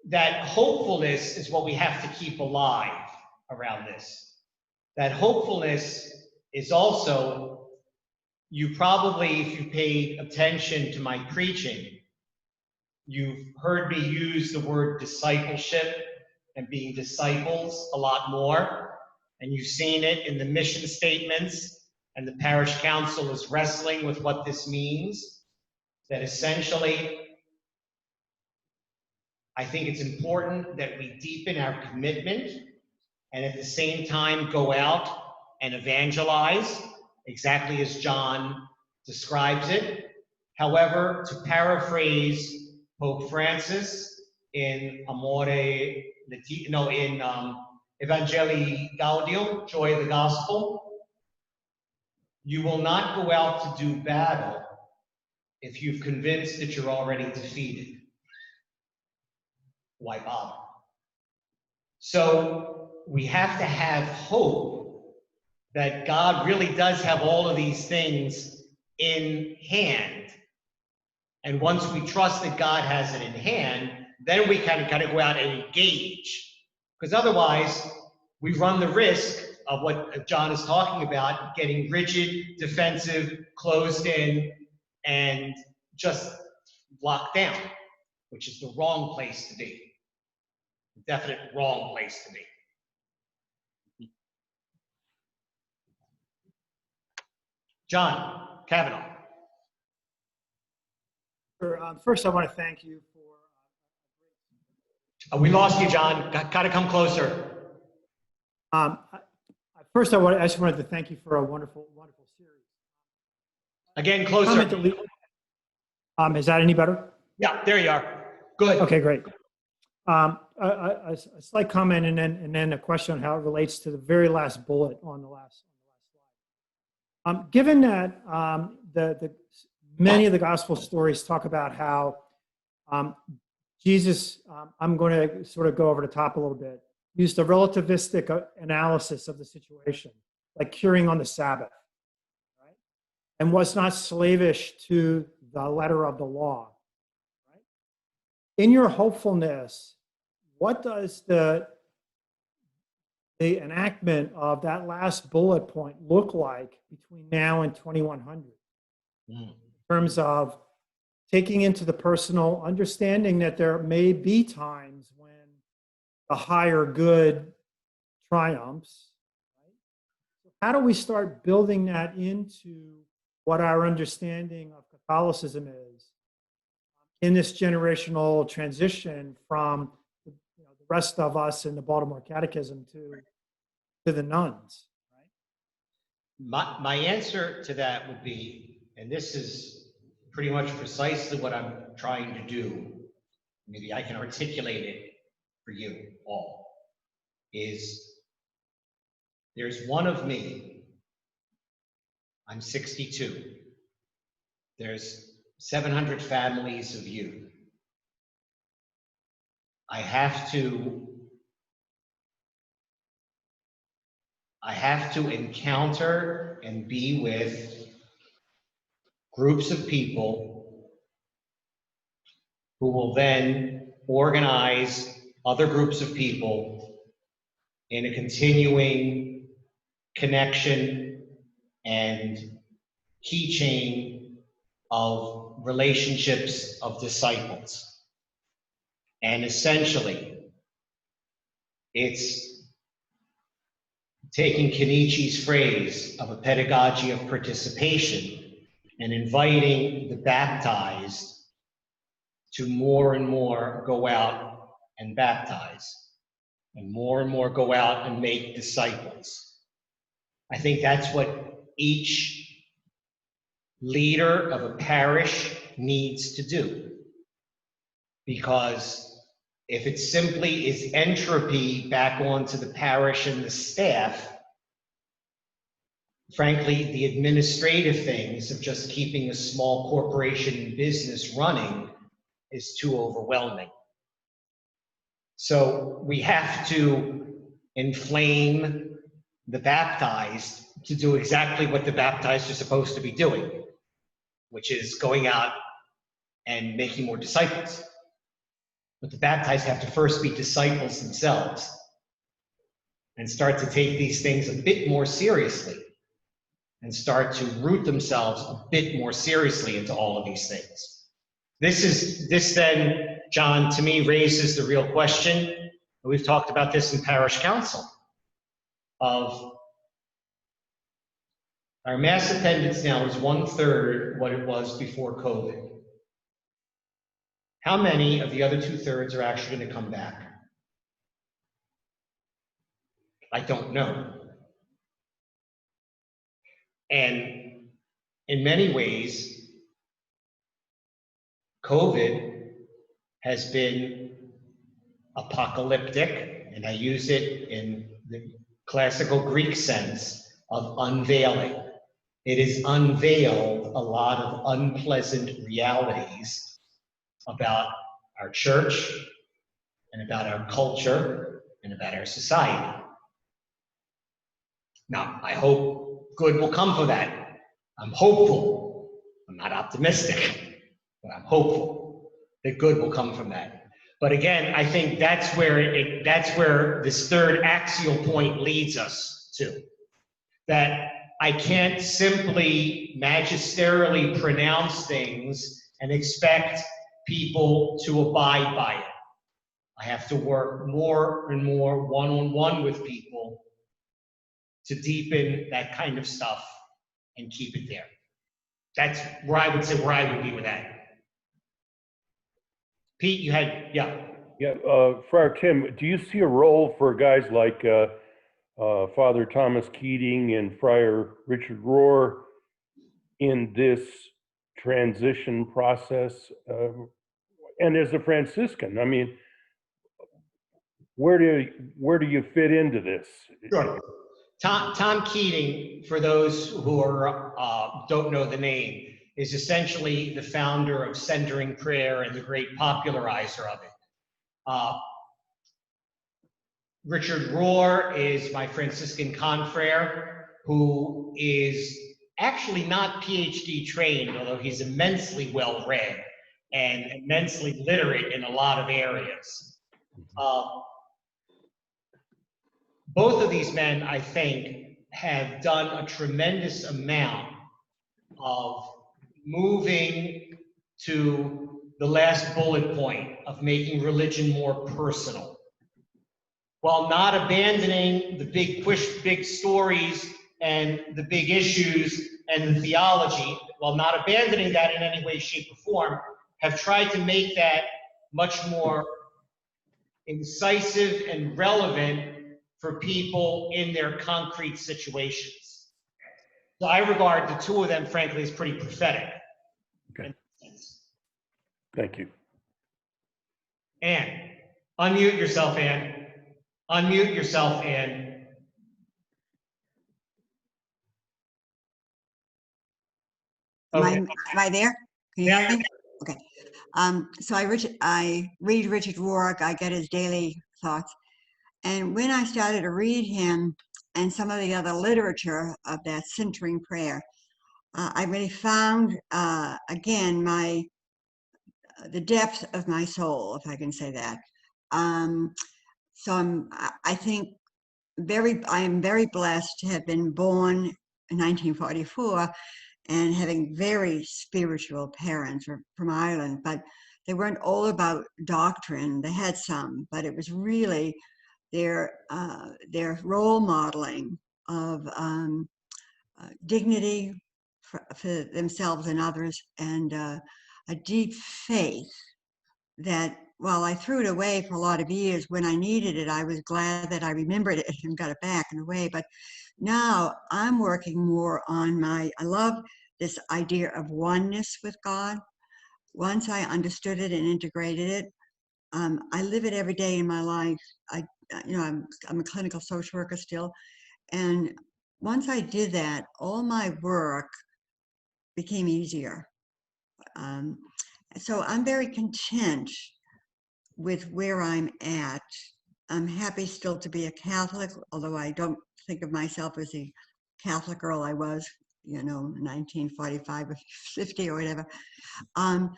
that hopefulness is what we have to keep alive around this. That hopefulness is also, you probably, if you paid attention to my preaching, you've heard me use the word discipleship and being disciples a lot more. And you've seen it in the mission statements, and the parish council is wrestling with what this means. That essentially, I think it's important that we deepen our commitment and at the same time go out and evangelize, exactly as John describes it. However, to paraphrase Pope Francis in Evangelii Gaudium, Joy of the Gospel, you will not go out to do battle if you've convinced that you're already defeated. Why bother? So we have to have hope that God really does have all of these things in hand. And once we trust that God has it in hand, then we kind of go out and engage. Because otherwise, we run the risk of what John is talking about, getting rigid, defensive, closed in, and just locked down, which is the wrong place to be. Definite wrong place to be. John Kavanaugh. First, I want to thank you for. We lost you, John. Got to come closer. First, I just wanted to thank you for a wonderful series. Again, closer. Is that any better? Yeah, there you are. Good. Okay, great. A slight comment and then a question on how it relates to the very last bullet on the last slide. Given that many of the gospel stories talk about how Jesus, I'm going to sort of go over the top a little bit, used a relativistic analysis of the situation, like curing on the Sabbath, right? And was not slavish to the letter of the law, right? In your hopefulness, what does the enactment of that last bullet point look like between now and 2100? In terms of taking into the personal, understanding that there may be times when the higher good triumphs. Right? So how do we start building that into what our understanding of Catholicism is in this generational transition from the rest of us in the Baltimore Catechism to the nuns? My answer to that would be, and this is pretty much precisely what I'm trying to do, maybe I can articulate it for you all, is there's one of me. I'm 62. There's 700 families of you. I have to encounter and be with groups of people who will then organize other groups of people in a continuing connection and key chain of relationships of disciples. And essentially, it's taking Kenichi's phrase of a pedagogy of participation and inviting the baptized to more and more go out and baptize, and more go out and make disciples. I think that's what each leader of a parish needs to do. Because if it simply is entropy back onto the parish and the staff, frankly, the administrative things of just keeping a small corporation business running is too overwhelming. So we have to inflame the baptized to do exactly what the baptized are supposed to be doing, which is going out and making more disciples. But the baptized have to first be disciples themselves and start to take these things a bit more seriously and start to root themselves a bit more seriously into all of these things. This then, John, to me raises the real question, and we've talked about this in parish council, of our mass attendance now is 1/3 what it was before COVID. How many of the other 2/3 are actually going to come back? I don't know. And in many ways, COVID has been apocalyptic, and I use it in the classical Greek sense of unveiling. It has unveiled a lot of unpleasant realities about our church and about our culture and about our society. Now, I hope good will come from that. I'm hopeful. I'm not optimistic, but I'm hopeful that good will come from that. But again, I think that's where this third axial point leads us to. That I can't simply magisterially pronounce things and expect people to abide by it. I have to work more and more one-on-one with people to deepen that kind of stuff and keep it there. That's where I would say where I would be with that. Pete, you had, yeah. Yeah, Friar Tim, do you see a role for guys like Father Thomas Keating and Friar Richard Rohr in this transition process? And as a Franciscan, I mean, where do you fit into this? Sure. Tom Keating, for those who don't know the name, is essentially the founder of Centering Prayer and the great popularizer of it. Richard Rohr is my Franciscan confrere, who is actually not PhD trained, although he's immensely well-read and immensely literate in a lot of areas. Both of these men, I think, have done a tremendous amount of moving to the last bullet point of making religion more personal. while not abandoning the big stories and the big issues and the theology, while not abandoning that in any way, shape, or form, have tried to make that much more incisive and relevant for people in their concrete situations. So I regard the two of them, frankly, as pretty prophetic. Okay. Thank you. Ann, unmute yourself, Ann. Unmute yourself, Ann. Okay. Am I there? Can you hear me? Okay. So I read Richard Rourke. I get his daily thoughts. And when I started to read him and some of the other literature of that centering prayer, I really found, again, the depth of my soul, if I can say that. So I think I am very blessed to have been born in 1944 and having very spiritual parents from Ireland, but they weren't all about doctrine. They had some, but it was really their role modeling of dignity for themselves and others, and a deep faith that while I threw it away for a lot of years, when I needed it, I was glad that I remembered it and got it back in a way. But now I'm working more on I love this idea of oneness with God. Once I understood it and integrated it, I live it every day in my life. I'm a clinical social worker still. And once I did that, all my work became easier. So I'm very content with where I'm at. I'm happy still to be a Catholic, although I don't think of myself as the Catholic girl I was, 1945 or 50 or whatever. I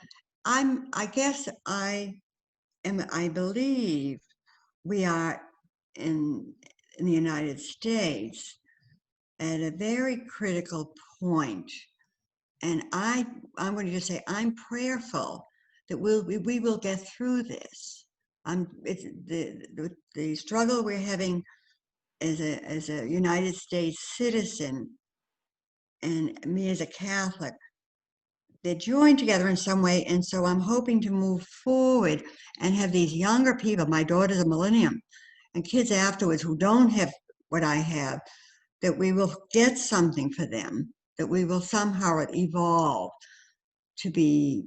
believe we are in the United States at a very critical point. And I'm going to just say, I'm prayerful that we will get through this. It's the struggle we're having as a United States citizen, and me as a Catholic, they're joined together in some way. And so I'm hoping to move forward and have these younger people, my daughter's a millennium, and kids afterwards who don't have what I have, that we will get something for them, that we will somehow evolve to be,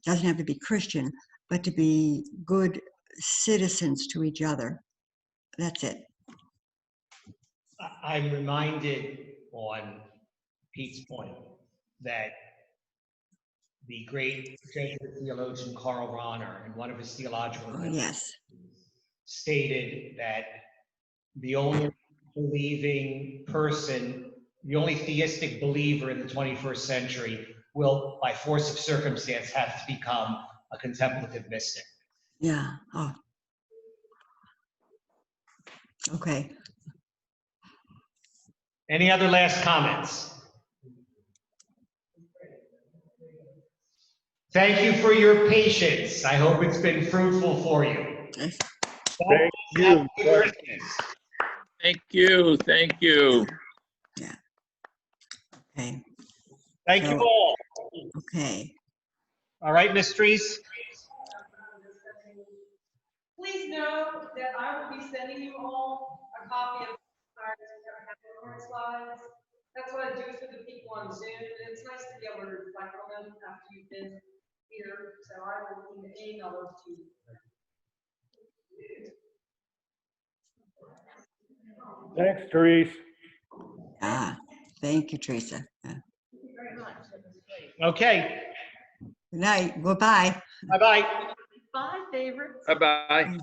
doesn't have to be Christian, but to be good citizens to each other. That's it. I'm reminded on Pete's point that the great Jesuit theologian Karl Rahner, in one of his theological stated that the only believing person, the only theistic believer in the 21st century will, by force of circumstance, have to become a contemplative mystic. Yeah. Oh. Okay. Any other last comments? Think you for your patience. I hope it's been fruitful for you. Thank you. Thank you. Thank you. Yeah. Okay. Thank you all. Okay. All right, Ms. Treese. Please know that I will be sending you all a copy of our slides. That's what I do for the people on Zoom, and it's nice to be able to reflect on them after you've been here. So I will email those to you. Thanks, Therese. Thank you, Teresa. Thank you very much. Okay. Good night. Bye-bye. Bye-bye. Bye, favorite. Bye-bye.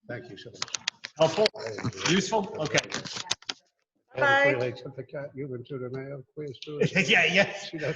Thank you so much. Helpful? Useful? Okay. Bye. Like something got you into the mail, please do Yeah, yeah. See that?